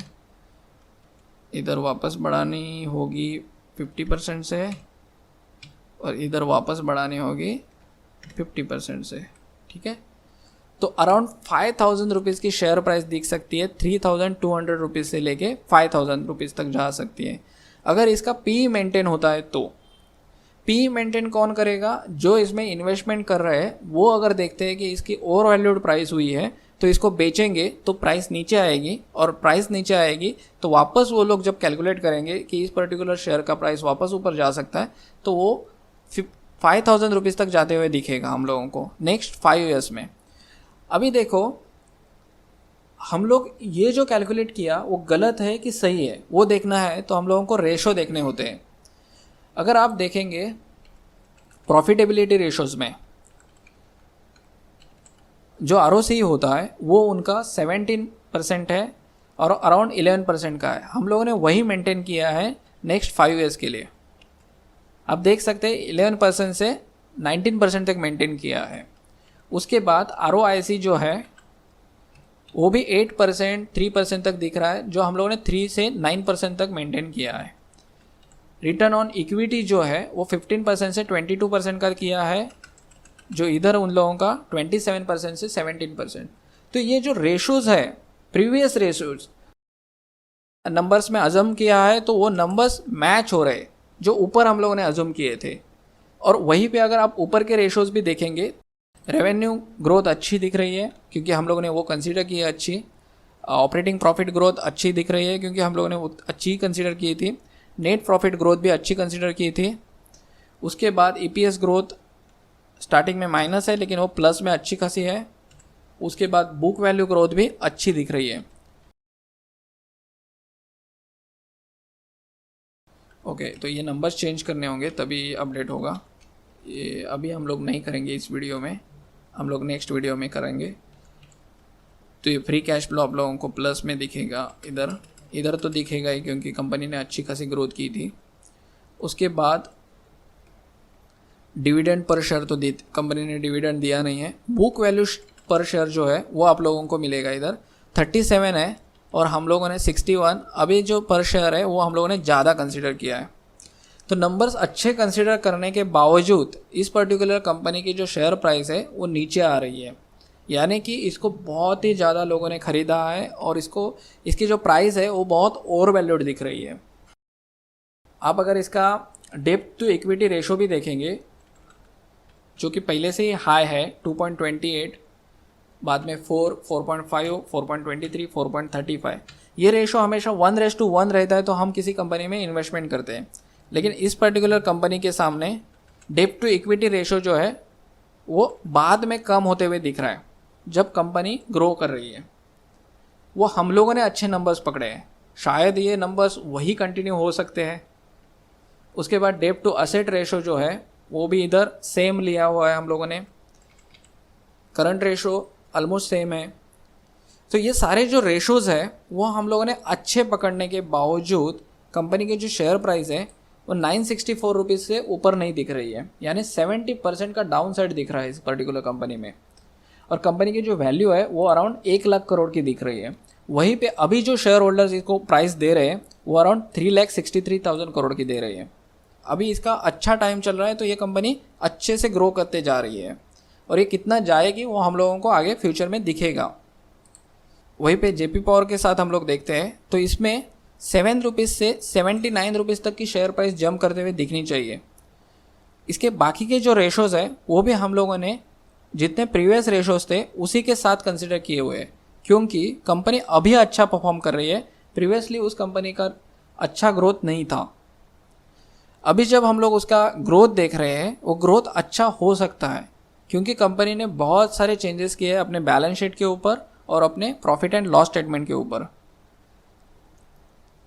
इधर वापस बढ़ानी होगी 50% से और इधर वापस बढ़ानी होगी 50% से, ठीक है। तो अराउंड 5000 रुपीज़ की शेयर प्राइस दिख सकती है, 3200 रुपीज़ से लेके 5000 रुपीज़ तक जा सकती है अगर इसका पी मेंटेन होता है। तो पी मेंटेन कौन करेगा, जो इसमें इन्वेस्टमेंट कर रहे हैं वो अगर देखते हैं कि इसकी ओवर वैल्यूड प्राइस हुई है तो इसको बेचेंगे तो प्राइस नीचे आएगी, और प्राइस नीचे आएगी तो वापस वो लोग जब कैलकुलेट करेंगे कि इस पर्टिकुलर शेयर का प्राइस वापस ऊपर जा सकता है तो वो 5000 रुपीज़ तक जाते हुए दिखेगा हम लोगों को नेक्स्ट 5 ईयर्स में। अभी देखो हम लोग ये जो कैलकुलेट किया वो गलत है कि सही है वो देखना है तो हम लोगों को रेशो देखने होते हैं। अगर आप देखेंगे प्रॉफिटेबिलिटी रेशोज़ में जो ROCE होता है वो उनका 17% है और अराउंड 11% का है। हम लोगों ने वही मेंटेन किया है नेक्स्ट 5 ईयर्स के लिए। आप देख सकते हैं 11% से 19% तक मेंटेन किया है। उसके बाद ROIC जो है वो भी 8%, 3% तक दिख रहा है, जो हम लोगों ने 3 से 9% तक मेंटेन किया है। रिटर्न ऑन इक्विटी जो है वो 15% से 22% का किया है, जो इधर उन लोगों का 27% से 17%। तो ये जो रेशोज़ है प्रीवियस रेशोज़ नंबर्स में अजम किया है तो वो नंबर्स मैच हो रहे जो ऊपर हम लोगों ने अजम किए थे। और वहीं पे अगर आप ऊपर के रेशोज़ भी देखेंगे रेवेन्यू ग्रोथ अच्छी दिख रही है क्योंकि हम लोगों ने वो कंसीडर की है अच्छी। ऑपरेटिंग प्रॉफिट ग्रोथ अच्छी दिख रही है क्योंकि हम लोगों ने अच्छी कंसीडर की थी। नेट प्रॉफिट ग्रोथ भी अच्छी कंसीडर की थी। उसके बाद ईपीएस ग्रोथ स्टार्टिंग में माइनस है लेकिन वो प्लस में अच्छी खासी है। उसके बाद बुक वैल्यू ग्रोथ भी अच्छी दिख रही है। ओके, तो ये नंबर्स चेंज करने होंगे तभी अपडेट होगा। ये अभी हम लोग नहीं करेंगे इस वीडियो में, हम लोग नेक्स्ट वीडियो में करेंगे। तो ये फ्री कैश फ्लो आप लोगों को प्लस में दिखेगा। इधर तो दिखेगा ही क्योंकि कंपनी ने अच्छी खासी ग्रोथ की थी। उसके बाद डिविडेंड पर शेयर तो कंपनी ने डिविडेंड दिया नहीं है। बुक वैल्यू पर शेयर जो है वो आप लोगों को मिलेगा इधर 37 है और हम लोगों ने 61। अभी जो पर शेयर है वो हम लोगों ने ज़्यादा कंसिडर किया है। तो नंबर्स अच्छे कंसिडर करने के बावजूद इस पर्टिकुलर कंपनी की जो शेयर प्राइस है वो नीचे आ रही है, यानी कि इसको बहुत ही ज़्यादा लोगों ने ख़रीदा है और इसकी जो प्राइस है वो बहुत ओवर वैल्यूड दिख रही है। आप अगर इसका डेब्ट टू इक्विटी रेशो भी देखेंगे जो कि पहले से ही हाई है 2.28, बाद में 4, 4.5, 4.23, 4.35। ये रेशो हमेशा 1:1 रहता है तो हम किसी कंपनी में इन्वेस्टमेंट करते हैं। लेकिन इस पर्टिकुलर कंपनी के सामने डेब्ट टू इक्विटी रेशो जो है वो बाद में कम होते हुए दिख रहा है जब कंपनी ग्रो कर रही है। वो हम लोगों ने अच्छे नंबर्स पकड़े हैं, शायद ये नंबर्स वही कंटिन्यू हो सकते हैं। उसके बाद डेब्ट टू असेट रेशो जो है वो भी इधर सेम लिया हुआ है हम लोगों ने। करंट रेशो ऑलमोस्ट सेम है। तो ये सारे जो रेशोज़ है वो हम लोगों ने अच्छे पकड़ने के बावजूद कंपनी की जो शेयर प्राइस है वो 964 रुपीज़ से ऊपर नहीं दिख रही है, यानी 70% का डाउन साइड दिख रहा है इस पर्टिकुलर कंपनी में। और कंपनी की जो वैल्यू है वो अराउंड 1 लाख करोड़ की दिख रही है। वहीं पे अभी जो शेयर होल्डर्स इसको प्राइस दे रहे हैं वो अराउंड 3,63,000 करोड़ की दे रही है। अभी इसका अच्छा टाइम चल रहा है तो ये कंपनी अच्छे से ग्रो करते जा रही है और ये कितना जाएगी वो हम लोगों को आगे फ्यूचर में दिखेगा। वहीं पे जेपी पावर के साथ हम लोग देखते हैं तो इसमें 7 रुपीज़ से 79 रुपीज़ तक की शेयर प्राइस जंप करते हुए दिखनी चाहिए। इसके बाकी के जो रेशोज़ है वो भी हम लोगों ने जितने प्रीवियस रेशोज़ थे उसी के साथ कंसिडर किए हुए हैं क्योंकि कंपनी अभी अच्छा परफॉर्म कर रही है। प्रीवियसली उस कंपनी का अच्छा ग्रोथ नहीं था। अभी जब हम लोग उसका ग्रोथ देख रहे हैं वो ग्रोथ अच्छा हो सकता है क्योंकि कंपनी ने बहुत सारे चेंजेस किए हैं अपने बैलेंस शीट के ऊपर और अपने प्रॉफिट एंड लॉस स्टेटमेंट के ऊपर।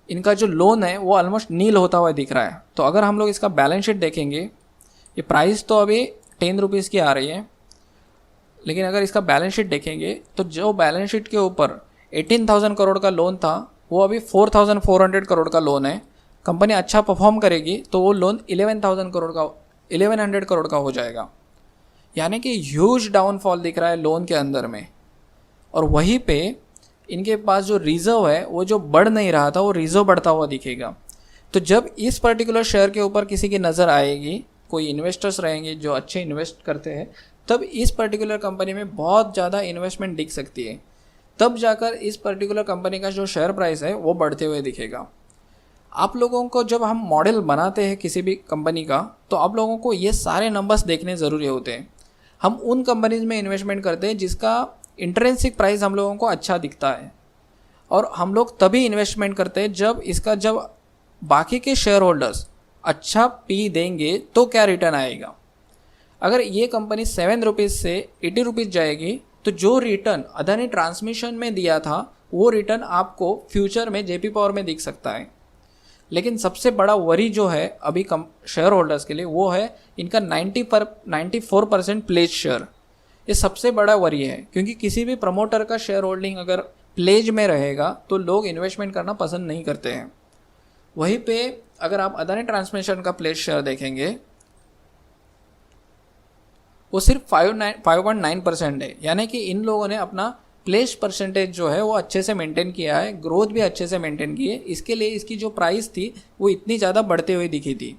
इनका जो लोन है वो ऑलमोस्ट नील होता हुआ दिख रहा है। तो अगर हम लोग इसका बैलेंस शीट देखेंगे, ये प्राइस तो अभी 10 रुपीज़ की आ रही है, लेकिन अगर इसका बैलेंस शीट देखेंगे तो जो बैलेंस शीट के ऊपर 18,000 करोड़ का लोन था वो अभी 4,400 करोड़ का लोन है। कंपनी अच्छा परफॉर्म करेगी तो वो लोन 1100 करोड़ का हो जाएगा, यानी कि ह्यूज डाउनफॉल दिख रहा है लोन के अंदर में। और वहीं पे इनके पास जो रिजर्व है वो जो बढ़ नहीं रहा था वो रिजर्व बढ़ता हुआ दिखेगा। तो जब इस पर्टिकुलर शेयर के ऊपर किसी की नज़र आएगी, कोई इन्वेस्टर्स रहेंगे जो अच्छे इन्वेस्ट करते हैं, तब इस पर्टिकुलर कंपनी में बहुत ज़्यादा इन्वेस्टमेंट दिख सकती है। तब जाकर इस पर्टिकुलर कंपनी का जो शेयर प्राइस है वो बढ़ते हुए दिखेगा। आप लोगों को जब हम मॉडल बनाते हैं किसी भी कंपनी का तो आप लोगों को ये सारे नंबर्स देखने ज़रूरी होते हैं। हम उन कंपनीज में इन्वेस्टमेंट करते हैं जिसका इंट्रिंसिक प्राइस हम लोगों को अच्छा दिखता है और हम लोग तभी इन्वेस्टमेंट करते हैं जब बाकी के शेयर होल्डर्स अच्छा पी देंगे तो क्या रिटर्न आएगा। अगर ये कंपनी 7 रुपीज़ से 80 रुपीज़ जाएगी तो जो रिटर्न अदानी ट्रांसमिशन में दिया था वो रिटर्न आपको फ्यूचर में जेपी पावर में दिख सकता है। लेकिन सबसे बड़ा वरी जो है अभी शेयर होल्डर्स के लिए वो है इनका 94% प्लेज शेयर। ये सबसे बड़ा वरी है क्योंकि किसी भी प्रमोटर का शेयर होल्डिंग अगर प्लेज में रहेगा तो लोग इन्वेस्टमेंट करना पसंद नहीं करते हैं। वहीं पे अगर आप अदानी ट्रांसमिशन का प्लेज शेयर देखेंगे वो सिर्फ 5.9% है, यानी कि इन लोगों ने अपना प्लेस परसेंटेज जो है वो अच्छे से मेंटेन किया है, ग्रोथ भी अच्छे से मेंटेन की है। इसके लिए इसकी जो प्राइस थी वो इतनी ज़्यादा बढ़ते हुए दिखी थी।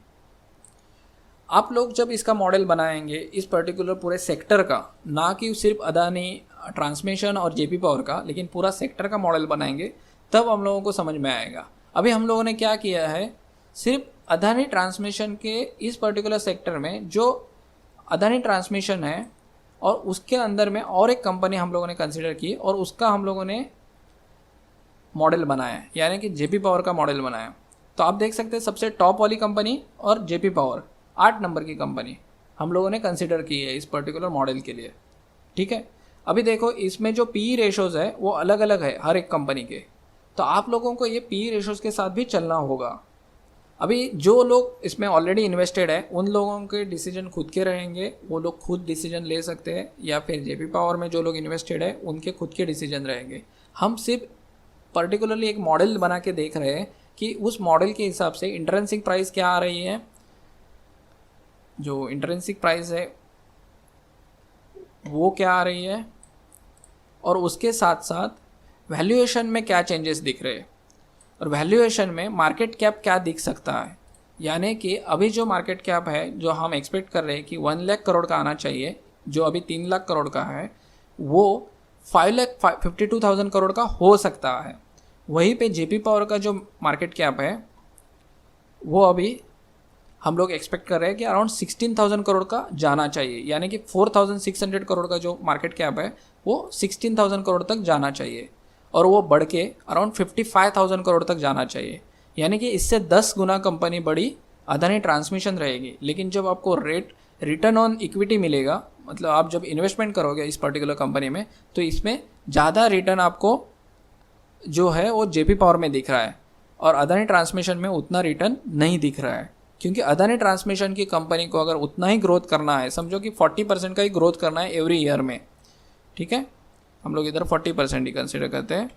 आप लोग जब इसका मॉडल बनाएंगे इस पर्टिकुलर पूरे सेक्टर का, ना कि सिर्फ अदानी ट्रांसमिशन और जेपी पावर का, लेकिन पूरा सेक्टर का मॉडल बनाएंगे तब हम लोगों को समझ में आएगा। अभी हम लोगों ने क्या किया है, सिर्फ अदानी ट्रांसमिशन के इस पर्टिकुलर सेक्टर में जो अदानी ट्रांसमिशन है और उसके अंदर में और एक कंपनी हम लोगों ने कंसिडर की और उसका हम लोगों ने मॉडल बनाया है, यानी कि जेपी पावर का मॉडल बनाया है। तो आप देख सकते हैं सबसे टॉप वाली कंपनी और जेपी पावर 8 नंबर की कंपनी हम लोगों ने कंसिडर की है इस पर्टिकुलर मॉडल के लिए। ठीक है, अभी देखो इसमें जो पी रेशोज़ है वो अलग अलग है हर एक कंपनी के, तो आप लोगों को ये पी रेशोज़ के साथ भी चलना होगा। अभी जो लोग इसमें ऑलरेडी इन्वेस्टेड है उन लोगों के डिसीजन खुद के रहेंगे, वो लोग खुद डिसीजन ले सकते हैं, या फिर जेपी पावर में जो लोग इन्वेस्टेड है उनके खुद के डिसीजन रहेंगे। हम सिर्फ पर्टिकुलरली एक मॉडल बना के देख रहे हैं कि उस मॉडल के हिसाब से इंट्रिंसिक प्राइस क्या आ रही है, जो इंट्रिंसिक प्राइस है वो क्या आ रही है, और उसके साथ साथ वैल्यूएशन में क्या चेंजेस दिख रहे हैं, और वैल्यूएशन में मार्केट कैप क्या दिख सकता है। यानी कि अभी जो मार्केट कैप है जो हम एक्सपेक्ट कर रहे हैं कि 1 लाख करोड़ का आना चाहिए, जो अभी 3 लाख करोड़ का है, वो 5,52,000 करोड़ का हो सकता है। वहीं पे जेपी पावर का जो मार्केट कैप है वो अभी हम लोग एक्सपेक्ट कर रहे हैं कि अराउंड 16,000 करोड़ का जाना चाहिए, यानी कि 4,600 करोड़ का जो मार्केट कैप है वो 16,000 करोड़ तक जाना चाहिए, और वो बढ़ के अराउंड 55,000 करोड़ तक जाना चाहिए। यानी कि इससे 10 गुना कंपनी बड़ी अदानी ट्रांसमिशन रहेगी। लेकिन जब आपको रिटर्न ऑन इक्विटी मिलेगा, मतलब आप जब इन्वेस्टमेंट करोगे इस पर्टिकुलर कंपनी में, तो इसमें ज़्यादा रिटर्न आपको जो है वो जेपी पावर में दिख रहा है, और अदानी ट्रांसमिशन में उतना रिटर्न नहीं दिख रहा है। क्योंकि अदानी ट्रांसमिशन की कंपनी को अगर उतना ही ग्रोथ करना है, समझो कि 40% का ही ग्रोथ करना है एवरी ईयर में, ठीक है, हम लोग इधर 40% ही कंसिडर करते हैं,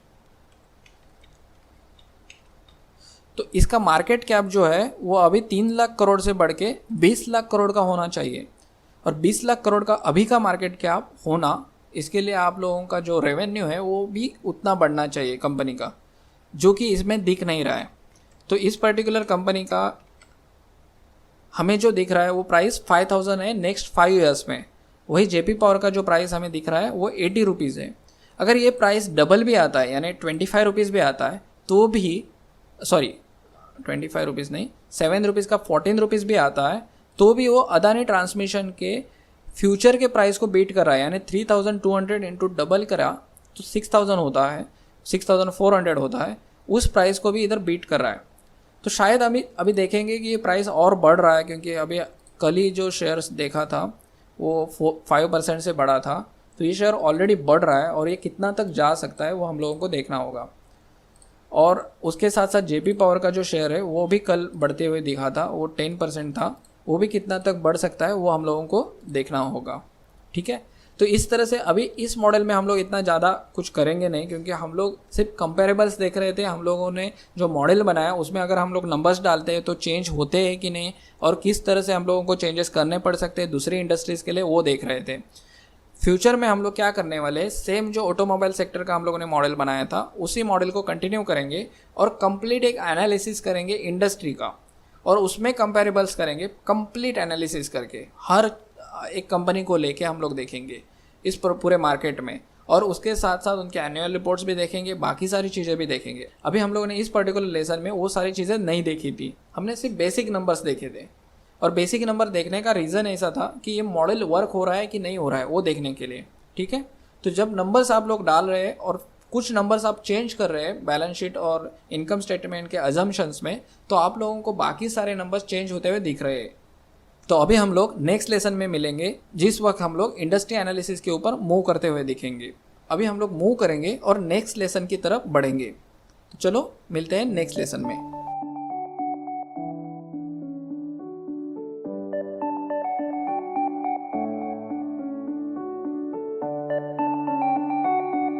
तो इसका मार्केट कैप जो है वो अभी 3 लाख करोड़ से बढ़ के 20 लाख करोड़ का होना चाहिए। और 20 लाख करोड़ का अभी का मार्केट कैप होना, इसके लिए आप लोगों का जो रेवेन्यू है वो भी उतना बढ़ना चाहिए कंपनी का, जो कि इसमें दिख नहीं रहा है। तो इस पर्टिकुलर कंपनी का हमें जो दिख रहा है वो प्राइस 5,000 है नेक्स्ट 5 ईयर्स में। वही जेपी पावर का जो प्राइस हमें दिख रहा है वो 80 रुपीज़ है। अगर ये प्राइस डबल भी आता है, यानी 25 रुपीज़ भी आता है, तो भी 25 रुपीज़ नहीं, 7 रुपीज़ का 14 रुपीज़ भी आता है, तो भी वो अदानी ट्रांसमिशन के फ्यूचर के प्राइस को बीट कर रहा है। यानी 3,200 इंटू डबल करा तो 6,000 होता है, 6,400 होता है, उस प्राइस को भी इधर बीट कर रहा है। तो शायद अभी देखेंगे कि ये प्राइस और बढ़ रहा है, क्योंकि अभी कल ही जो शेयर्स देखा था वो 5% से बढ़ा था, तो ये शेयर ऑलरेडी बढ़ रहा है, और ये कितना तक जा सकता है वो हम लोगों को देखना होगा। और उसके साथ साथ जेपी पावर का जो शेयर है वो भी कल बढ़ते हुए दिखा था, वो 10% था, वो भी कितना तक बढ़ सकता है वो हम लोगों को देखना होगा। ठीक है, तो इस तरह से अभी इस मॉडल में हम लोग इतना ज़्यादा कुछ करेंगे नहीं, क्योंकि हम लोग सिर्फ कंपेरेबल्स देख रहे थे। हम लोगों ने जो मॉडल बनाया उसमें अगर हम लोग नंबर्स डालते हैं तो चेंज होते हैं कि नहीं, और किस तरह से हम लोगों को चेंजेस करने पड़ सकते हैं दूसरी इंडस्ट्रीज़ के लिए, वो देख रहे थे। फ्यूचर में हम लोग क्या करने वाले हैं, सेम जो ऑटोमोबाइल सेक्टर का हम लोगों ने मॉडल बनाया था उसी मॉडल को कंटिन्यू करेंगे, और कंप्लीट एक एनालिसिस करेंगे इंडस्ट्री का, और उसमें कंपेरेबल्स करेंगे कंप्लीट एनालिसिस करके। हर एक कंपनी को लेके हम लोग देखेंगे इस पूरे मार्केट में, और उसके साथ साथ उनके एनुअल रिपोर्ट्स भी देखेंगे, बाकी सारी चीज़ें भी देखेंगे। अभी हम लोगों ने इस पर्टिकुलर लेसन में वो सारी चीज़ें नहीं देखी थी, हमने सिर्फ बेसिक नंबर्स देखे थे। और बेसिक नंबर देखने का रीज़न ऐसा था कि ये मॉडल वर्क हो रहा है कि नहीं हो रहा है वो देखने के लिए। ठीक है, तो जब नंबर्स आप लोग डाल रहे हैं और कुछ नंबर्स आप चेंज कर रहे हैं बैलेंस शीट और इनकम स्टेटमेंट के अजम्पशंस में, तो आप लोगों को बाकी सारे नंबर्स चेंज होते हुए दिख रहे हैं। तो अभी हम लोग नेक्स्ट लेसन में मिलेंगे, जिस वक्त हम लोग इंडस्ट्री एनालिसिस के ऊपर मूव करते हुए दिखेंगे। अभी हम लोग मूव करेंगे और नेक्स्ट लेसन की तरफ बढ़ेंगे। तो चलो मिलते हैं नेक्स्ट लेसन में।